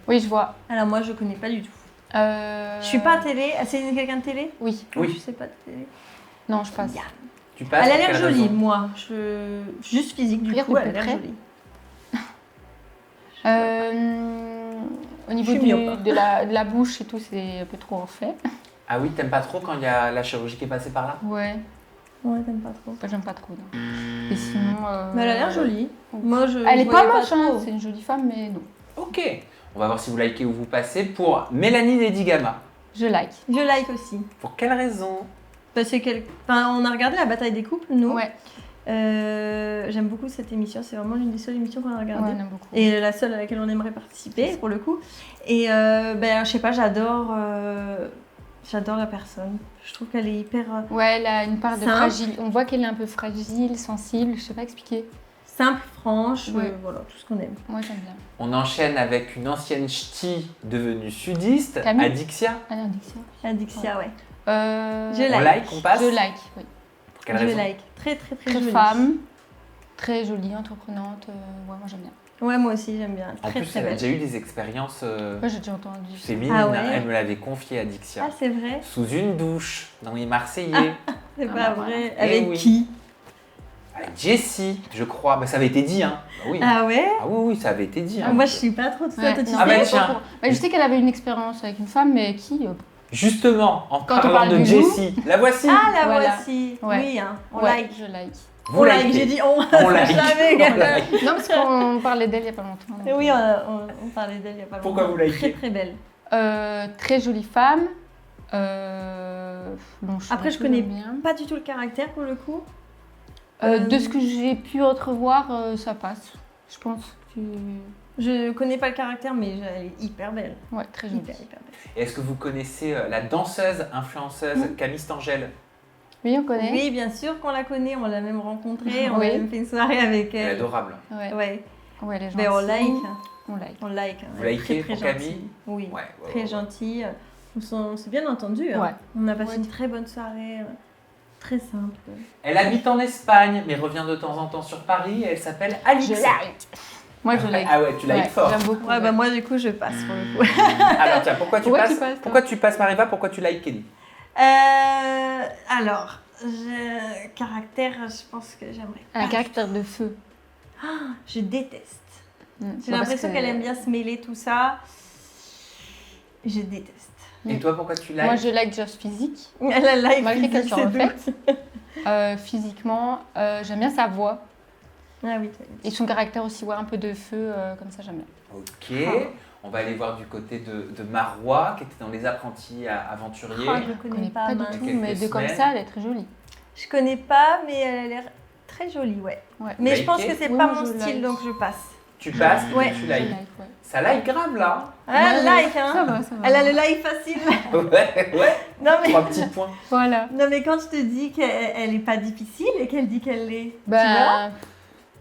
Speaker 2: Oui, je vois.
Speaker 1: Alors moi, je connais pas du tout.
Speaker 2: Je
Speaker 1: Je suis pas à télé. Ah, c'est quelqu'un de télé?
Speaker 2: Oui.
Speaker 3: Oui.
Speaker 1: Je sais pas de télé.
Speaker 2: Non, je passe.
Speaker 3: Tu passes?
Speaker 1: Elle a
Speaker 3: pour
Speaker 1: l'air
Speaker 3: quelle
Speaker 1: jolie,
Speaker 3: raison?
Speaker 1: moi. Juste physique, du
Speaker 2: Regarde
Speaker 1: coup,
Speaker 2: de
Speaker 1: elle a
Speaker 2: plus
Speaker 1: l'air
Speaker 2: près.
Speaker 1: jolie.
Speaker 2: Au niveau
Speaker 1: Je suis myope.
Speaker 2: de la bouche et tout, c'est un peu trop fait.
Speaker 3: Ah oui, t'aimes pas trop quand il y a la chirurgie qui est passée par là?
Speaker 2: Ouais,
Speaker 1: Ouais, t'aimes pas trop.
Speaker 2: moi j'aime pas trop. Non. Et sinon.
Speaker 1: Mais elle a l'air jolie. Moi, je.
Speaker 2: Elle est
Speaker 1: je
Speaker 2: pas
Speaker 1: voyais
Speaker 2: moche, hein.
Speaker 1: trop.
Speaker 2: C'est une jolie femme, mais non.
Speaker 3: Ok. On va voir si vous likez ou vous passez pour Mélanie Dedigama.
Speaker 2: Je like.
Speaker 1: Je like aussi.
Speaker 3: Pour quelle raison?
Speaker 1: Parce que on a regardé la bataille des couples, nous.
Speaker 2: Ouais,
Speaker 1: J'aime beaucoup cette émission. C'est vraiment l'une des seules émissions qu'on a
Speaker 2: ouais,
Speaker 1: regardées.
Speaker 2: on aime beaucoup.
Speaker 1: Et la seule à laquelle on aimerait participer, pour le coup. Et je sais pas, j'adore la personne. Je trouve qu'elle est hyper
Speaker 2: Ouais, elle a une part de
Speaker 1: Simple.
Speaker 2: fragile. On voit qu'elle est un peu fragile, sensible, je sais pas expliquer.
Speaker 1: simple, franche,
Speaker 2: Ouais.
Speaker 1: voilà, tout ce qu'on aime.
Speaker 2: Moi j'aime bien.
Speaker 3: On enchaîne avec une ancienne ch'ti devenue sudiste,
Speaker 2: Camille.
Speaker 3: Adixia.
Speaker 2: Ah non, Dixia.
Speaker 1: Adixia, ouais.
Speaker 2: Je
Speaker 1: Je
Speaker 3: On
Speaker 1: like.
Speaker 3: like, on passe?
Speaker 2: Je like, oui.
Speaker 3: Pour quelle
Speaker 1: Je
Speaker 3: raison?
Speaker 1: like. Très, très, très,
Speaker 2: Très
Speaker 1: jolie.
Speaker 2: femme, très jolie, entreprenante. Ouais, moi j'aime bien.
Speaker 1: Ouais, moi aussi, j'aime bien.
Speaker 3: En
Speaker 1: Très,
Speaker 3: plus,
Speaker 1: très
Speaker 3: elle a
Speaker 1: belle.
Speaker 3: déjà eu des expériences
Speaker 2: Ouais, j'ai déjà entendu.
Speaker 3: féminines.
Speaker 1: Ah ouais.
Speaker 3: Elle me l'avait confié, Adixia.
Speaker 1: Ah, c'est vrai?
Speaker 3: Sous une douche, dans les Marseillais.
Speaker 1: C'est
Speaker 2: Ah
Speaker 1: pas
Speaker 2: bah
Speaker 1: vrai.
Speaker 3: Eh
Speaker 1: Avec
Speaker 3: oui.
Speaker 1: qui?
Speaker 3: Avec Jessie, je crois. Bah, ça avait été dit, hein. Bah oui.
Speaker 1: Ah ouais?
Speaker 3: Ah oui, oui, ça avait été dit.
Speaker 1: Ah,
Speaker 3: hein.
Speaker 1: moi, je suis pas trop de ça.
Speaker 2: Ouais,
Speaker 1: Toi, tu
Speaker 2: non,
Speaker 3: Ah bah
Speaker 1: sais?
Speaker 2: mais
Speaker 3: tiens.
Speaker 2: bah, je sais qu'elle avait une expérience avec une femme, mais qui
Speaker 3: Justement, en
Speaker 2: Quand on
Speaker 3: parlant
Speaker 2: parle
Speaker 3: de
Speaker 2: du
Speaker 3: Jessie, la voici.
Speaker 1: Ah, la
Speaker 2: Voilà.
Speaker 1: voici.
Speaker 2: Ouais.
Speaker 1: Oui, hein. On
Speaker 2: Ouais,
Speaker 1: like.
Speaker 2: je like.
Speaker 3: Vous
Speaker 1: On like.
Speaker 3: likez.
Speaker 1: J'ai dit on.
Speaker 3: On like.
Speaker 1: Jamais.
Speaker 3: On like.
Speaker 2: Non, parce qu'on parlait d'elle il y a pas longtemps. donc,
Speaker 1: Et oui, on parlait d'elle il y a pas longtemps.
Speaker 3: Pourquoi vous likez?
Speaker 1: Très, très belle.
Speaker 2: très jolie femme.
Speaker 1: Après, je connais pas du tout le caractère pour le coup.
Speaker 2: De ce que j'ai pu entrevoir, ça passe. Je pense que.
Speaker 1: Je connais pas le caractère, mais elle est hyper belle.
Speaker 2: Ouais, très jolie.
Speaker 1: Hyper, hyper belle.
Speaker 3: Et est-ce que vous connaissez la danseuse, influenceuse Camille Stangel?
Speaker 2: Oui, on connaît.
Speaker 1: Oui, bien sûr qu'on la connaît, on l'a même rencontrée, on
Speaker 2: Oui.
Speaker 1: a même fait une soirée avec
Speaker 3: Elle est
Speaker 1: elle.
Speaker 3: adorable.
Speaker 2: Ouais,
Speaker 1: Ouais,
Speaker 2: ouais, elle est
Speaker 1: mais on
Speaker 2: gentille.
Speaker 1: like.
Speaker 2: On like.
Speaker 1: On like.
Speaker 3: Vous
Speaker 1: Elle est
Speaker 3: likez
Speaker 1: très,
Speaker 3: pour
Speaker 1: très
Speaker 3: Camille?
Speaker 1: gentille. Oui,
Speaker 3: Ouais,
Speaker 1: très gentille. On s'est bien entendu. Hein.
Speaker 2: Ouais.
Speaker 1: On a passé
Speaker 2: Ouais.
Speaker 1: une très bonne soirée, très simple.
Speaker 3: Elle habite en Espagne, mais revient de temps en temps sur Paris. Et elle s'appelle Alix.
Speaker 2: Je like. Moi, je like.
Speaker 3: Ah ouais, tu likes
Speaker 2: Ouais,
Speaker 3: fort.
Speaker 2: J'aime beaucoup.
Speaker 1: Ouais, bah moi du coup je passe pour le coup.
Speaker 3: Alors tiens, pourquoi tu
Speaker 2: Pourquoi
Speaker 3: passes
Speaker 2: tu passes, toi
Speaker 3: Pourquoi tu passes Mariva? Pourquoi tu likes Kelly?
Speaker 1: Alors, caractère, je pense que j'aimerais
Speaker 2: Un
Speaker 1: pas.
Speaker 2: caractère de feu.
Speaker 1: Je déteste. J'ai
Speaker 2: Bah, parce
Speaker 1: l'impression
Speaker 2: que-
Speaker 1: qu'elle aime bien se mêler tout ça. Je déteste.
Speaker 3: Et toi, pourquoi tu likes?
Speaker 2: Moi, je like just physique.
Speaker 1: Elle a like
Speaker 2: Malgré qu'elle
Speaker 1: physique,
Speaker 2: soit
Speaker 1: c'est
Speaker 2: refaite.
Speaker 1: tout.
Speaker 2: Physiquement, j'aime bien sa voix.
Speaker 1: Ah oui, t'as dit.
Speaker 2: Et son caractère aussi, ouais, un peu de feu, comme ça, j'aime bien.
Speaker 3: Ok. On va aller voir du côté de Marois, qui était dans Les Apprentis Aventuriers.
Speaker 1: Ah, je
Speaker 2: Je
Speaker 1: connais
Speaker 2: connais
Speaker 1: pas,
Speaker 2: pas
Speaker 1: mince.
Speaker 2: du tout,
Speaker 3: Quelques
Speaker 2: mais de comme
Speaker 3: semaines.
Speaker 2: ça, elle est très jolie.
Speaker 1: Je connais pas, mais elle a l'air très jolie, ouais.
Speaker 2: Ouais.
Speaker 1: Mais je pense
Speaker 3: Likez?
Speaker 1: que c'est
Speaker 2: Oui,
Speaker 1: pas
Speaker 2: moi,
Speaker 1: mon
Speaker 2: je
Speaker 1: style,
Speaker 2: like.
Speaker 1: donc je passe.
Speaker 3: Tu passes,
Speaker 1: Ouais.
Speaker 3: tu
Speaker 2: Je
Speaker 3: likes.
Speaker 2: like, ouais.
Speaker 3: Ça like grave là.
Speaker 1: Elle a le like, hein.
Speaker 2: Ça va, ça va.
Speaker 1: Elle a le like facile.
Speaker 3: Ouais, ouais.
Speaker 1: Non mais,
Speaker 3: 3 petits points.
Speaker 2: Voilà.
Speaker 1: non mais quand je te dis qu'elle est pas difficile et qu'elle dit qu'elle l'est, tu vois?
Speaker 2: Bah.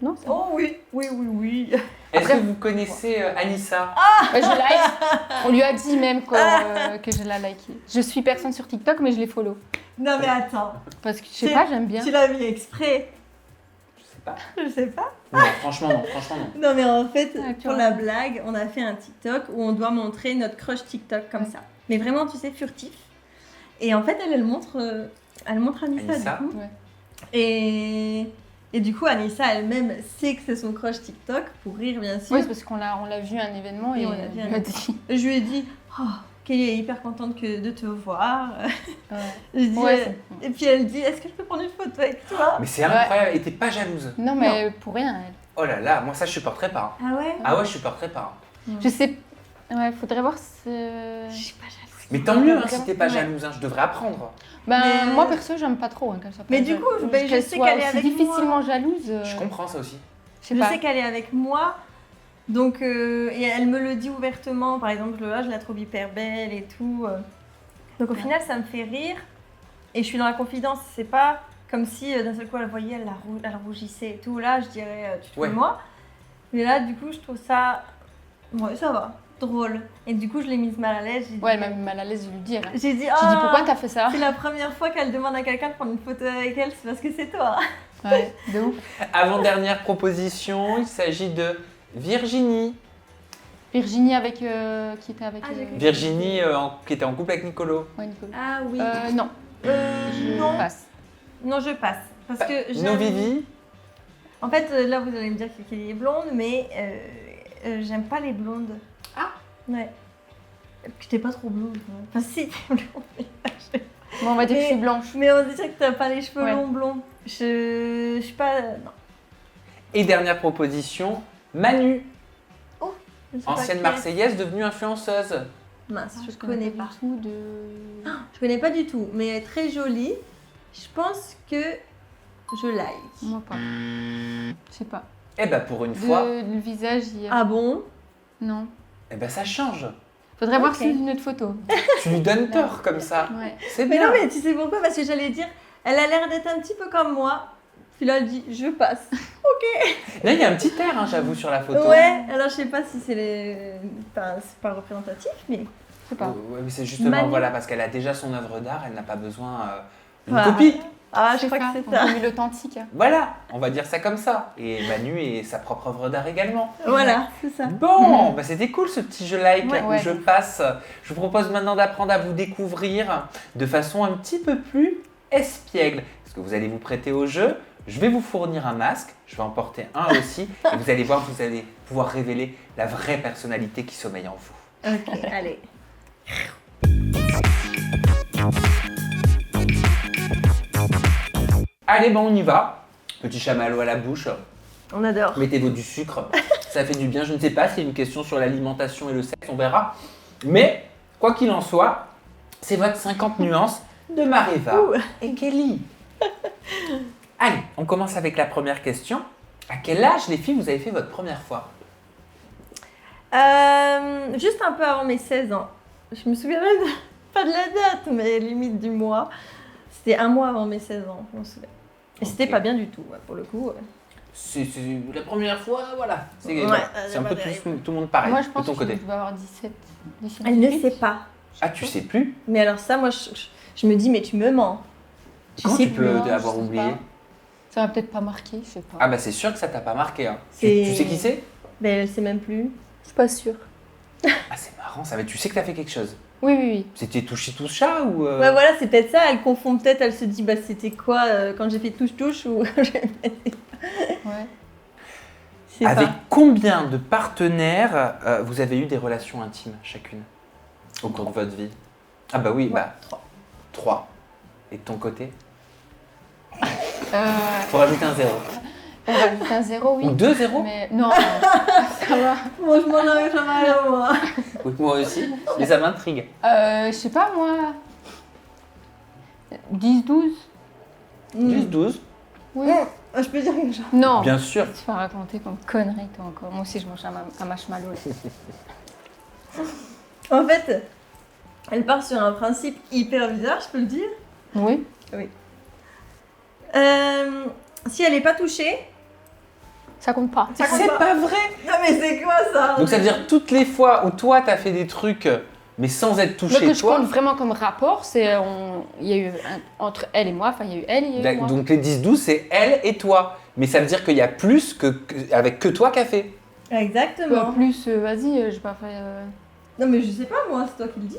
Speaker 2: Non, ça va.
Speaker 1: Oh oui, oui, oui, oui.
Speaker 3: Est-ce
Speaker 2: Après-
Speaker 3: que vous connaissez Anissa?
Speaker 2: Bah, je like. On lui a dit même que je la likais. Je suis personne sur TikTok, mais je les follow.
Speaker 1: Non mais attends,
Speaker 2: Parce que je sais
Speaker 1: C'est-
Speaker 2: pas, j'aime bien.
Speaker 1: tu l'as mis exprès.
Speaker 3: Je sais pas.
Speaker 1: Je sais pas.
Speaker 3: Non, franchement non, franchement non.
Speaker 1: Non mais en fait,
Speaker 2: Ah, tu
Speaker 1: pour
Speaker 2: vois.
Speaker 1: la blague, on a fait un TikTok où on doit montrer notre crush TikTok comme ça. Mais vraiment, tu sais, furtif. Et en fait, elle montre Anissa,
Speaker 3: Anissa.
Speaker 1: du coup.
Speaker 2: Ouais.
Speaker 1: Et du coup, Anissa elle-même sait que c'est son crush TikTok, pour rire bien sûr.
Speaker 2: Oui, c'est parce qu'on l'a vu à un événement
Speaker 1: Et
Speaker 2: et
Speaker 1: on
Speaker 2: on
Speaker 1: l'a vu à un
Speaker 2: lui a dit.
Speaker 1: Je lui ai dit, oh, Kelly est hyper contente de te voir.
Speaker 2: Ouais.
Speaker 1: Je dis,
Speaker 2: Ouais, c'est-
Speaker 1: et puis elle dit, est-ce que je peux prendre une photo avec toi?
Speaker 3: Mais c'est incroyable, et t'es pas jalouse.
Speaker 2: Non, mais pour rien, elle.
Speaker 3: Oh là là, moi ça je supporterais pas.
Speaker 1: Ah ouais?
Speaker 3: Ah ouais, je supporterais pas.
Speaker 2: Je sais. Ouais, faudrait voir ce.
Speaker 1: Je suis pas jalouse.
Speaker 3: Mais tant mieux hein, si t'es pas
Speaker 2: Ouais.
Speaker 3: jalouse, hein, je devrais apprendre.
Speaker 2: Ben,
Speaker 1: Mais-
Speaker 2: moi perso, j'aime pas trop qu'elle soit pas
Speaker 1: Mais du
Speaker 2: jalouse.
Speaker 1: coup, je sais
Speaker 2: soit
Speaker 1: qu'elle est
Speaker 2: aussi
Speaker 1: avec
Speaker 2: difficilement jalouse.
Speaker 3: Je comprends ça aussi.
Speaker 2: Je sais
Speaker 1: Je
Speaker 2: pas.
Speaker 1: sais qu'elle est avec moi, Donc, et elle me le dit ouvertement, par exemple, je la trouve hyper belle et tout. Donc au final, ça me fait rire. Et je suis dans la confidence. C'est pas comme si d'un seul coup, elle voyait, elle rougissait et tout. Là, je dirais, tu te fous de moi. Mais là, du coup, je trouve ça... Ouais, ça va. Drôle. Et du coup, je l'ai mise mal à l'aise.
Speaker 2: Ouais, elle m'a mis mal à l'aise de lui dire.
Speaker 1: J'ai dit,
Speaker 2: J'ai dit, pourquoi t'as fait ça?
Speaker 1: C'est la première fois qu'elle demande à quelqu'un de prendre une photo avec elle, c'est parce que c'est toi.
Speaker 2: Ouais, de ouf.
Speaker 3: Avant-dernière proposition, il s'agit de Virginie.
Speaker 2: Virginie qui était avec...
Speaker 3: Virginie qui était en couple avec Nicolo.
Speaker 2: Ouais, Nicolo.
Speaker 1: Ah oui.
Speaker 2: Non.
Speaker 1: Non.
Speaker 2: Passe.
Speaker 1: Non, je passe. Parce que
Speaker 3: No Vivi.
Speaker 1: En fait, là, vous allez me dire qu'elle est blonde, mais j'aime pas les blondes.
Speaker 2: Ah.
Speaker 1: Ouais. Que t'es pas trop blonde. Enfin, si, t'es blonde.
Speaker 2: Bon, on va dire que je suis blanche.
Speaker 1: Mais on dirait que t'as pas les cheveux
Speaker 2: Ouais.
Speaker 1: longs blonds. Je suis pas... non.
Speaker 3: Et dernière proposition, Manu,
Speaker 1: Je sais pas
Speaker 3: ancienne
Speaker 1: qui
Speaker 3: Marseillaise devenue influenceuse.
Speaker 1: est. Mince, je
Speaker 2: connais
Speaker 1: connais pas.
Speaker 2: du tout de...
Speaker 1: Je connais pas du tout, mais elle est très jolie. Je pense que je like.
Speaker 2: Moi pas. Je sais pas.
Speaker 3: Eh ben pour une fois,
Speaker 2: Le visage, il y a...
Speaker 1: Ah bon?
Speaker 2: Non.
Speaker 3: eh ben ça change.
Speaker 2: Faudrait voir
Speaker 1: Ok.
Speaker 2: si c'est une autre photo.
Speaker 3: Tu lui donnes tort comme ça.
Speaker 2: Ouais.
Speaker 3: C'est
Speaker 1: Mais
Speaker 3: bien.
Speaker 1: non, mais tu sais pourquoi? Parce que j'allais dire, elle a l'air d'être un petit peu comme moi. Puis là, elle dit, je passe.
Speaker 3: Là, il y a un petit air, hein, j'avoue, sur la photo.
Speaker 1: Ouais, alors je sais pas si c'est les... Enfin, c'est pas représentatif, mais...
Speaker 2: Je sais pas.
Speaker 3: Ouais, mais c'est justement,
Speaker 1: Manu.
Speaker 3: voilà, parce qu'elle a déjà son œuvre d'art, elle n'a pas besoin d'une
Speaker 1: Voilà.
Speaker 3: copie.
Speaker 1: Ah, je crois que c'est ça.
Speaker 2: On a mis l'authentique. Hein.
Speaker 3: Voilà, on va dire ça comme ça. Et Manu est sa propre œuvre d'art également.
Speaker 1: Voilà, c'est ça.
Speaker 3: Bon, bah c'était cool ce petit jeu like
Speaker 1: Ouais.
Speaker 3: où
Speaker 2: Ouais.
Speaker 3: je passe. Je vous propose maintenant d'apprendre à vous découvrir de façon un petit peu plus espiègle. Est-ce que vous allez vous prêter au jeu? Je vais vous fournir un masque, je vais en porter un aussi. Et vous allez voir, vous allez pouvoir révéler la vraie personnalité qui sommeille en vous.
Speaker 1: Ok, allez.
Speaker 3: Allez, bon, on y va. Petit chamallow à la bouche.
Speaker 1: On adore.
Speaker 3: Mettez-vous du sucre, ça fait du bien. Je ne sais pas si c'est une question sur l'alimentation et le sexe, on verra. Mais, quoi qu'il en soit, c'est votre 50 nuances de Mareva
Speaker 1: Ouh.
Speaker 3: et Kelly. Allez, on commence avec la première question. À quel âge, les filles, vous avez fait votre première fois?
Speaker 1: Juste un peu avant mes 16 ans. Je me souviens même pas de la date, mais limite du mois. C'était un mois avant mes 16 ans, je me souviens. Et c'était
Speaker 3: Ok.
Speaker 1: pas bien du tout, ouais, pour le coup.
Speaker 3: C'est la première fois, voilà. C'est
Speaker 1: Ouais,
Speaker 3: bon,
Speaker 1: c'est
Speaker 3: c'est un
Speaker 1: pas
Speaker 3: peu
Speaker 1: terrible.
Speaker 3: tout le monde pareil,
Speaker 2: Moi, je pense
Speaker 3: de ton
Speaker 2: que je
Speaker 3: côté.
Speaker 2: devais avoir 17.
Speaker 1: Elle ne
Speaker 2: 18.
Speaker 1: sait pas.
Speaker 3: Ah, tu sais plus?
Speaker 1: Mais alors ça, moi, je me dis, mais tu me mens.
Speaker 3: Comment
Speaker 1: sais
Speaker 3: tu peux
Speaker 2: Non, je
Speaker 3: avoir
Speaker 2: sais
Speaker 3: oublié?
Speaker 2: pas. Ça m'a peut-être pas marqué, je sais pas.
Speaker 3: Ah bah c'est sûr que ça t'a pas marqué. Hein.
Speaker 1: C'est-
Speaker 3: Tu sais qui c'est?
Speaker 1: Mais elle sait même plus.
Speaker 2: Je suis pas sûre.
Speaker 3: Ah c'est marrant, ça, mais tu sais que t'as fait quelque chose.
Speaker 2: Oui, oui, oui.
Speaker 3: C'était touchy tout chat ou
Speaker 1: Ouais, voilà, c'est peut-être ça. Elle confond peut-être, elle se dit, bah c'était quoi quand j'ai fait touche-touche ou...
Speaker 2: Ouais.
Speaker 1: Je sais
Speaker 3: Avec
Speaker 1: pas.
Speaker 3: combien de partenaires vous avez eu des relations intimes chacune au cours de votre vie? Ah bah oui, bah 3. Et de ton côté? Faut rajouter un 0.
Speaker 2: On va ajouter un 0, oui.
Speaker 3: Ou 2 0?
Speaker 2: Mais non, ça va.
Speaker 1: Moi, je m'en arrive jamais à moi.
Speaker 3: Oui, moi aussi. Mais ça m'intrigue.
Speaker 2: Je sais pas, moi. 10, 12.
Speaker 3: 10, 12.
Speaker 2: Oui.
Speaker 1: Je peux dire que genre...
Speaker 2: Non.
Speaker 3: Bien sûr.
Speaker 2: Tu vas raconter comme connerie, toi encore. Moi aussi, je mange un marshmallow.
Speaker 1: En fait, elle part sur un principe hyper bizarre, je peux le dire.
Speaker 2: Oui.
Speaker 1: Si elle n'est pas touchée,
Speaker 2: Ça compte pas.
Speaker 1: ça compte
Speaker 3: C'est
Speaker 1: pas.
Speaker 3: pas vrai.
Speaker 1: Non mais c'est quoi ça?
Speaker 3: Donc ça veut dire toutes les fois où toi t'as fait des trucs mais sans être
Speaker 2: Donc,
Speaker 3: touché
Speaker 2: que je
Speaker 3: toi.
Speaker 2: compte vraiment comme rapport, c'est il y a eu entre elle et moi, enfin il y a eu elle et il y a eu moi.
Speaker 3: Donc les 10-12 c'est elle et toi. Mais ça veut dire qu'il y a plus avec que toi qu'a fait.
Speaker 1: Exactement.
Speaker 2: Plus, vas-y, j'ai pas fait.
Speaker 1: Non mais je sais pas moi, c'est toi qui le dis,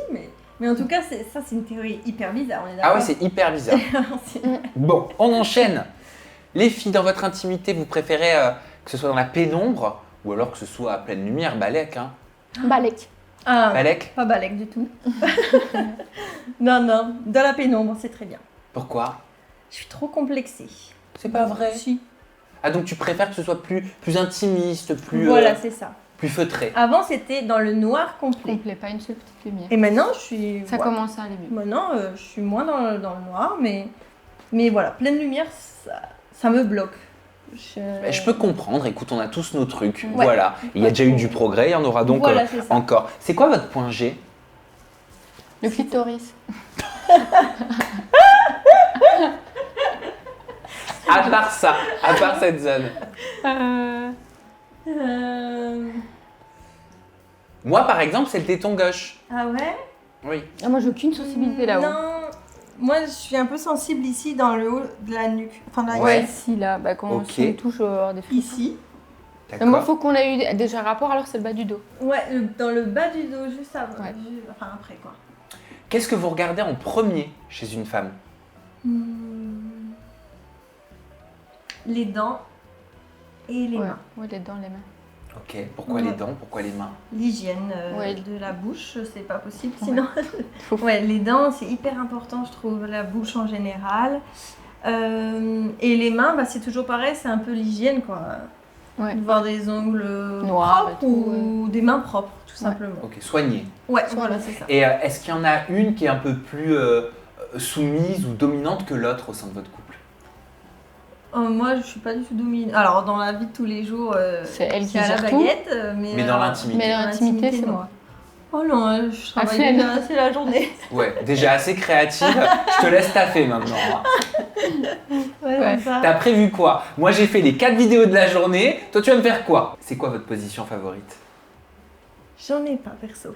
Speaker 1: mais en tout cas c'est une théorie hyper bizarre, on est
Speaker 3: Ah
Speaker 1: d'accord?
Speaker 3: ouais, c'est hyper bizarre. Bon, on enchaîne. Les filles, dans votre intimité, vous préférez que ce soit dans la pénombre ou alors que ce soit à pleine lumière, Balek, hein?
Speaker 2: Balek.
Speaker 1: Ah,
Speaker 3: Balek?
Speaker 1: pas balèque du tout. Non, dans la pénombre, c'est très bien.
Speaker 3: Pourquoi?
Speaker 1: Je suis trop complexée.
Speaker 3: C'est pas vrai.
Speaker 1: Si.
Speaker 3: Ah donc tu préfères que ce soit plus intimiste, plus,
Speaker 1: Voilà, c'est ça.
Speaker 3: plus feutré.
Speaker 1: Avant c'était dans le noir complet.
Speaker 2: Complet, pas une seule petite lumière.
Speaker 1: Et maintenant je suis...
Speaker 2: Ça
Speaker 1: ouais.
Speaker 2: commence à aller mieux.
Speaker 1: Maintenant je suis moins dans le noir, mais voilà, pleine lumière, ça me bloque.
Speaker 3: Je peux comprendre, écoute, on a tous nos trucs,
Speaker 1: Ouais.
Speaker 3: voilà. Il y a déjà eu du progrès, il y en aura donc
Speaker 1: Voilà, c'est ça.
Speaker 3: encore. C'est quoi votre point G?
Speaker 2: Le clitoris.
Speaker 3: À part ça, à part cette zone. Moi, par exemple, c'est le téton gauche.
Speaker 1: Ah ouais?
Speaker 3: Oui.
Speaker 2: Ah, moi, j'ai aucune sensibilité là-haut.
Speaker 1: Non, moi je suis un peu sensible ici dans le haut de la nuque. Enfin, dans la
Speaker 3: Ouais.
Speaker 2: Ouais, si, là, bah, quand
Speaker 3: Ok.
Speaker 2: on touche, on va avoir des frissons.
Speaker 1: Ici.
Speaker 2: Mais moi,
Speaker 3: D'accord.
Speaker 2: faut qu'on ait eu déjà rapport, alors c'est le bas du dos.
Speaker 1: Ouais, dans le bas du dos, juste avant.
Speaker 2: Ouais.
Speaker 1: Enfin, après quoi.
Speaker 3: Qu'est-ce que vous regardez en premier chez une femme?
Speaker 1: Les dents et les
Speaker 2: Ouais.
Speaker 1: mains.
Speaker 2: Ouais, les dents, les mains.
Speaker 3: Ok, pourquoi
Speaker 1: Ouais.
Speaker 3: les dents, pourquoi les mains?
Speaker 1: L'hygiène
Speaker 2: Ouais.
Speaker 1: de la bouche, c'est pas possible
Speaker 2: Ouais.
Speaker 1: sinon. Ouais, les dents, c'est hyper important, je trouve, la bouche en général. Et les mains, bah, c'est toujours pareil, c'est un peu l'hygiène, quoi.
Speaker 2: Ouais.
Speaker 1: Voir des ongles
Speaker 2: Noirs
Speaker 1: propres
Speaker 2: et tout,
Speaker 1: ou des mains propres, tout
Speaker 2: Ouais.
Speaker 1: simplement.
Speaker 3: Ok, soigné.
Speaker 1: Ouais, voilà, c'est ça.
Speaker 3: Et est-ce qu'il y en a une qui est un peu plus soumise ou dominante que l'autre au sein de votre couple?
Speaker 1: Moi, je suis pas du tout dominante. Alors, dans la vie de tous les jours,
Speaker 2: C'est elle qui
Speaker 1: a la
Speaker 2: gère tout.
Speaker 1: baguette,
Speaker 3: Mais dans l'intimité.
Speaker 2: Mais
Speaker 1: dans
Speaker 2: l'intimité, c'est
Speaker 1: non.
Speaker 2: moi.
Speaker 1: Oh non, je travaille
Speaker 2: flemme.
Speaker 1: déjà assez la journée.
Speaker 3: Ouais, déjà assez créative, je te laisse taffer maintenant.
Speaker 2: Ouais.
Speaker 1: c'est ça.
Speaker 3: T'as prévu quoi? Moi j'ai fait les 4 vidéos de la journée, toi tu vas me faire quoi? C'est quoi votre position favorite?
Speaker 1: J'en ai pas, perso.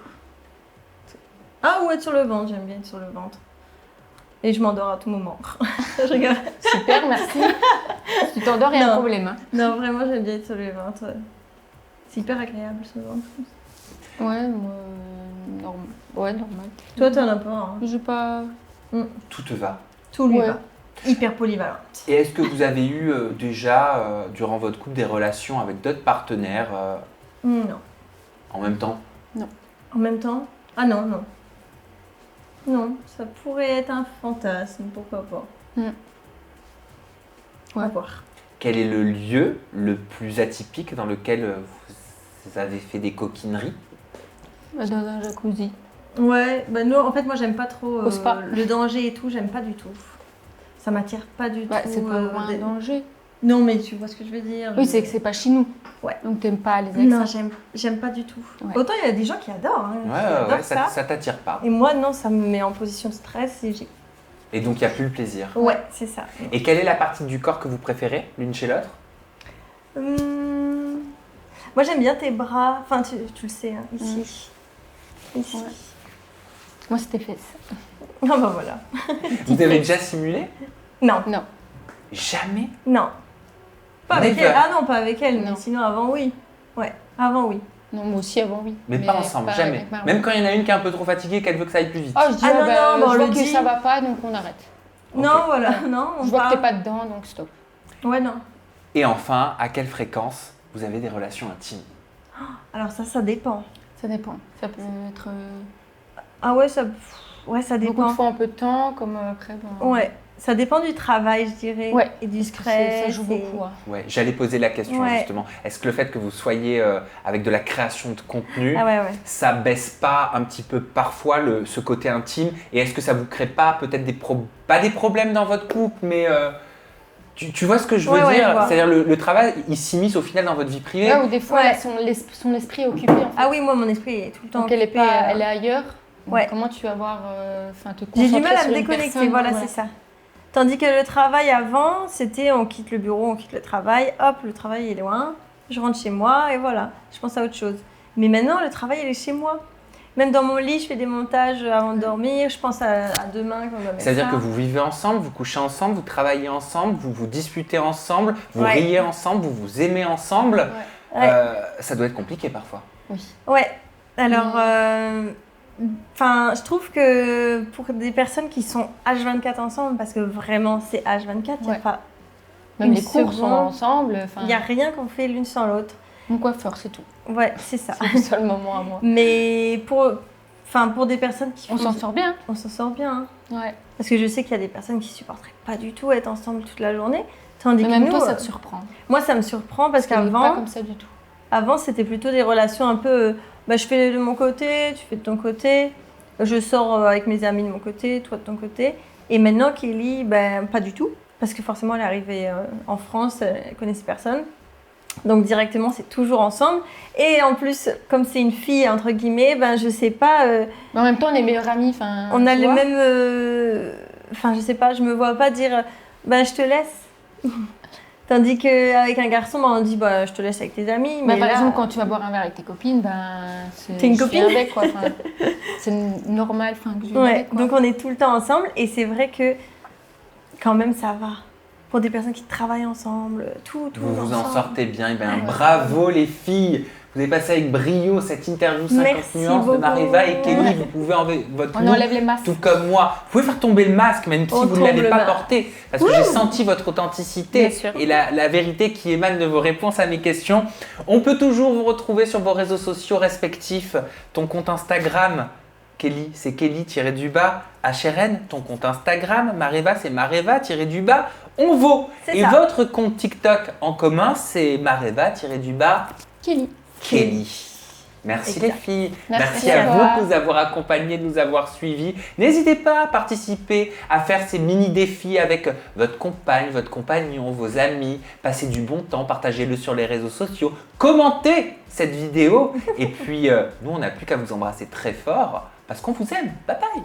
Speaker 1: Ah, ou être sur le ventre, j'aime bien être sur le ventre. Et je m'endors à tout moment. Je rigole.
Speaker 2: Super, merci. Si tu t'endors, il y a un
Speaker 1: Non.
Speaker 2: problème. Hein.
Speaker 1: Non, vraiment, j'aime bien être sur le ventre. C'est hyper agréable, sur le ventre.
Speaker 2: Ouais, moi, normal. Ouais, normal.
Speaker 1: Toi, t'en as pas, hein.
Speaker 2: J'ai pas...
Speaker 3: Tout te va.
Speaker 1: Tout lui
Speaker 2: Ouais.
Speaker 1: va. Hyper polyvalente.
Speaker 3: Et est-ce que vous avez eu déjà, durant votre couple, des relations avec d'autres partenaires
Speaker 1: Non.
Speaker 3: en même temps?
Speaker 1: En même temps? Ah non, non. Non, ça pourrait être un fantasme, pourquoi pas.
Speaker 2: Mm.
Speaker 1: On va
Speaker 2: Ouais.
Speaker 1: voir.
Speaker 3: Quel est le lieu le plus atypique dans lequel vous avez fait des coquineries?
Speaker 2: Dans un jacuzzi.
Speaker 1: Ouais, bah non, en fait, moi, j'aime pas trop
Speaker 2: Au spa.
Speaker 1: le danger et tout, j'aime pas du tout. Ça m'attire pas du
Speaker 2: Ouais,
Speaker 1: tout.
Speaker 2: c'est pas vraiment un
Speaker 1: des-
Speaker 2: danger.
Speaker 1: Non, mais tu vois ce que je veux dire.
Speaker 2: Oui, c'est que c'est pas chez nous.
Speaker 1: Ouais.
Speaker 2: Donc t'aimes pas les
Speaker 1: Non,
Speaker 2: accents.
Speaker 1: j'aime pas du tout.
Speaker 2: Ouais.
Speaker 1: Autant il y a des gens qui adorent, hein, qui
Speaker 3: Ouais,
Speaker 1: adorent
Speaker 3: ouais,
Speaker 1: ça.
Speaker 3: ça t'attire pas.
Speaker 1: Et moi, non, ça me met en position de stress et j'ai...
Speaker 3: Et donc il n'y a plus le plaisir.
Speaker 1: Ouais, c'est ça.
Speaker 3: Et quelle est la partie du corps que vous préférez, l'une chez l'autre?
Speaker 1: Moi, j'aime bien tes bras. Enfin, tu le sais, hein, ici. Ici.
Speaker 2: Ouais. Moi, c'était fesses.
Speaker 1: Ah bah voilà.
Speaker 3: Vous avez déjà simulé?
Speaker 1: Non,
Speaker 2: Non.
Speaker 3: Jamais?
Speaker 1: non. Pas avec
Speaker 3: Never.
Speaker 1: elle. Ah non, pas avec elle, mais
Speaker 2: Non.
Speaker 1: sinon avant, oui. Ouais, avant, oui.
Speaker 2: Non, moi aussi, avant, oui.
Speaker 3: Mais pas ensemble, jamais.
Speaker 2: avec Marwan.
Speaker 3: Même quand il y en a une qui est un peu trop fatiguée, qu'elle veut que ça aille plus vite.
Speaker 2: Oh, je dis,
Speaker 1: Ah non,
Speaker 2: bah,
Speaker 1: non, bon, on
Speaker 2: je
Speaker 1: le
Speaker 2: vois que
Speaker 1: dit.
Speaker 2: ça va pas, donc on arrête.
Speaker 3: Ok.
Speaker 1: Non, voilà, non. On
Speaker 2: Je vois que
Speaker 1: parle.
Speaker 2: t'es pas dedans, donc stop.
Speaker 1: Ouais, non.
Speaker 3: Et enfin, à quelle fréquence vous avez des relations intimes?
Speaker 1: Alors ça dépend.
Speaker 2: Ça dépend. Ça peut être
Speaker 1: Ah ouais, ça
Speaker 2: beaucoup
Speaker 1: dépend.
Speaker 2: de fois un peu de temps, comme après. Bon,
Speaker 1: Ouais, ça dépend du travail, je dirais.
Speaker 2: Ouais,
Speaker 1: Et du
Speaker 2: parce que
Speaker 1: stress.
Speaker 2: ça joue
Speaker 1: et-
Speaker 2: beaucoup. Hein.
Speaker 3: Ouais, j'allais poser la question
Speaker 1: Ouais.
Speaker 3: justement. Est-ce que le fait que vous soyez avec de la création de contenu,
Speaker 1: Ah ouais, ouais.
Speaker 3: ça baisse pas un petit peu parfois ce côté intime? Et est-ce que ça vous crée pas peut-être pas des problèmes dans votre couple, mais tu vois ce que je veux
Speaker 1: Ouais, ouais,
Speaker 3: dire?
Speaker 1: je vois.
Speaker 3: C'est-à-dire le travail, il s'immisce au final dans votre vie privée.
Speaker 2: Ouais, ou des fois,
Speaker 1: Ouais.
Speaker 2: son esprit est occupé. En fait.
Speaker 1: Ah oui, moi, mon esprit est tout le temps
Speaker 2: Donc elle est,
Speaker 1: occupé,
Speaker 2: pas, elle est ailleurs. Donc
Speaker 1: Ouais.
Speaker 2: Comment tu vas voir, te
Speaker 1: J'ai
Speaker 2: concentrer
Speaker 1: du mal à
Speaker 2: sur
Speaker 1: me
Speaker 2: une
Speaker 1: déconnecter,
Speaker 2: personne,
Speaker 1: voilà,
Speaker 2: ouais.
Speaker 1: c'est ça. Tandis que le travail avant, c'était on quitte le bureau, on quitte le travail, hop, le travail est loin, je rentre chez moi et voilà, je pense à autre chose. Mais maintenant, le travail, il est chez moi. Même dans mon lit, je fais des montages avant de dormir, je pense à demain quand on va mettre
Speaker 3: C'est-à-dire
Speaker 1: ça.
Speaker 3: que vous vivez ensemble, vous couchez ensemble, vous travaillez ensemble, vous vous disputez ensemble, vous
Speaker 1: Ouais.
Speaker 3: riez ensemble, vous vous aimez ensemble.
Speaker 1: Ouais.
Speaker 3: Ça doit être compliqué parfois.
Speaker 2: Oui.
Speaker 1: Ouais, alors, je trouve que pour des personnes qui sont H24 ensemble, parce que vraiment c'est H24, il
Speaker 2: Ouais.
Speaker 1: n'y a,
Speaker 2: Même
Speaker 1: Une
Speaker 2: les cours sont
Speaker 1: seconde.
Speaker 2: ensemble.
Speaker 1: y a rien qu'on fait l'une sans l'autre.
Speaker 2: Mon coiffeur, c'est tout.
Speaker 1: Ouais, c'est ça.
Speaker 2: C'est le seul moment à moi.
Speaker 1: Mais pour des personnes qui
Speaker 2: On
Speaker 1: font-
Speaker 2: s'en sort bien.
Speaker 1: on s'en sort bien. Hein.
Speaker 2: Ouais.
Speaker 1: Parce que je sais qu'il y a des personnes qui supporteraient pas du tout être ensemble toute la journée. Tandis
Speaker 2: Mais
Speaker 1: que
Speaker 2: même
Speaker 1: nous,
Speaker 2: toi, ça te surprend.
Speaker 1: moi, ça me surprend parce
Speaker 2: Parce qu'elle est pas
Speaker 1: qu'avant,
Speaker 2: comme ça du tout.
Speaker 1: c'était plutôt des relations un peu, je fais de mon côté, tu fais de ton côté, je sors avec mes amis de mon côté, toi de ton côté. Et maintenant, Kelly, pas du tout. parce que forcément elle est arrivée en France, elle connaissait personne. Donc directement c'est toujours ensemble. Et en plus, comme c'est une fille entre guillemets, ben je sais pas.
Speaker 2: Mais en même temps, on est meilleures amies.
Speaker 1: On a les mêmes. Enfin, je sais pas, je me vois pas dire ben je te laisse. Tandis qu'avec un garçon, ben, on dit bah je te laisse avec tes amis.
Speaker 2: Bah,
Speaker 1: Mais
Speaker 2: par
Speaker 1: là,
Speaker 2: exemple, quand tu vas boire un verre avec tes copines,
Speaker 1: T'es une
Speaker 2: je suis
Speaker 1: copine
Speaker 2: avec, quoi. Enfin, c'est normal que je vive
Speaker 1: ouais,
Speaker 2: avec, quoi.
Speaker 1: donc on est tout le temps ensemble et c'est vrai que quand même ça va. Pour des personnes qui travaillent ensemble, tout
Speaker 3: Vous vous en
Speaker 1: ensemble.
Speaker 3: sortez bien. Eh bien,
Speaker 2: Ouais.
Speaker 3: bravo les filles. Vous avez passé avec brio cette interview 50
Speaker 1: Merci
Speaker 3: nuances de
Speaker 1: beaucoup.
Speaker 3: Mariva et Kelly.
Speaker 2: Ouais.
Speaker 3: Vous pouvez enlever votre
Speaker 2: On
Speaker 3: look,
Speaker 2: enlève les masques.
Speaker 3: tout comme moi. Vous pouvez faire tomber le masque même si
Speaker 1: On
Speaker 3: vous ne l'avez
Speaker 1: tombe
Speaker 3: pas
Speaker 1: le masque.
Speaker 3: porté. Parce que j'ai senti votre authenticité
Speaker 2: Bien sûr.
Speaker 3: et la vérité qui émane de vos réponses à mes questions. On peut toujours vous retrouver sur vos réseaux sociaux respectifs. Ton compte Instagram, Kelly, c'est Kelly-du-bas HRN. Ton compte Instagram, Mariva, c'est Mareva-du-bas on vaut.
Speaker 1: C'est
Speaker 3: Et
Speaker 1: ça.
Speaker 3: votre compte TikTok en commun, c'est Mareva-du-bas
Speaker 2: Kelly.
Speaker 3: Kelly. Merci
Speaker 1: Exact.
Speaker 3: les filles.
Speaker 2: Merci
Speaker 3: à
Speaker 2: à
Speaker 3: vous
Speaker 2: toi.
Speaker 3: de nous avoir accompagnés, de nous avoir suivis. N'hésitez pas à participer, à faire ces mini défis avec votre compagne, votre compagnon, vos amis. Passez du bon temps, partagez-le sur les réseaux sociaux. Commentez cette vidéo. Et puis, nous, on n'a plus qu'à vous embrasser très fort parce qu'on vous aime. Bye bye.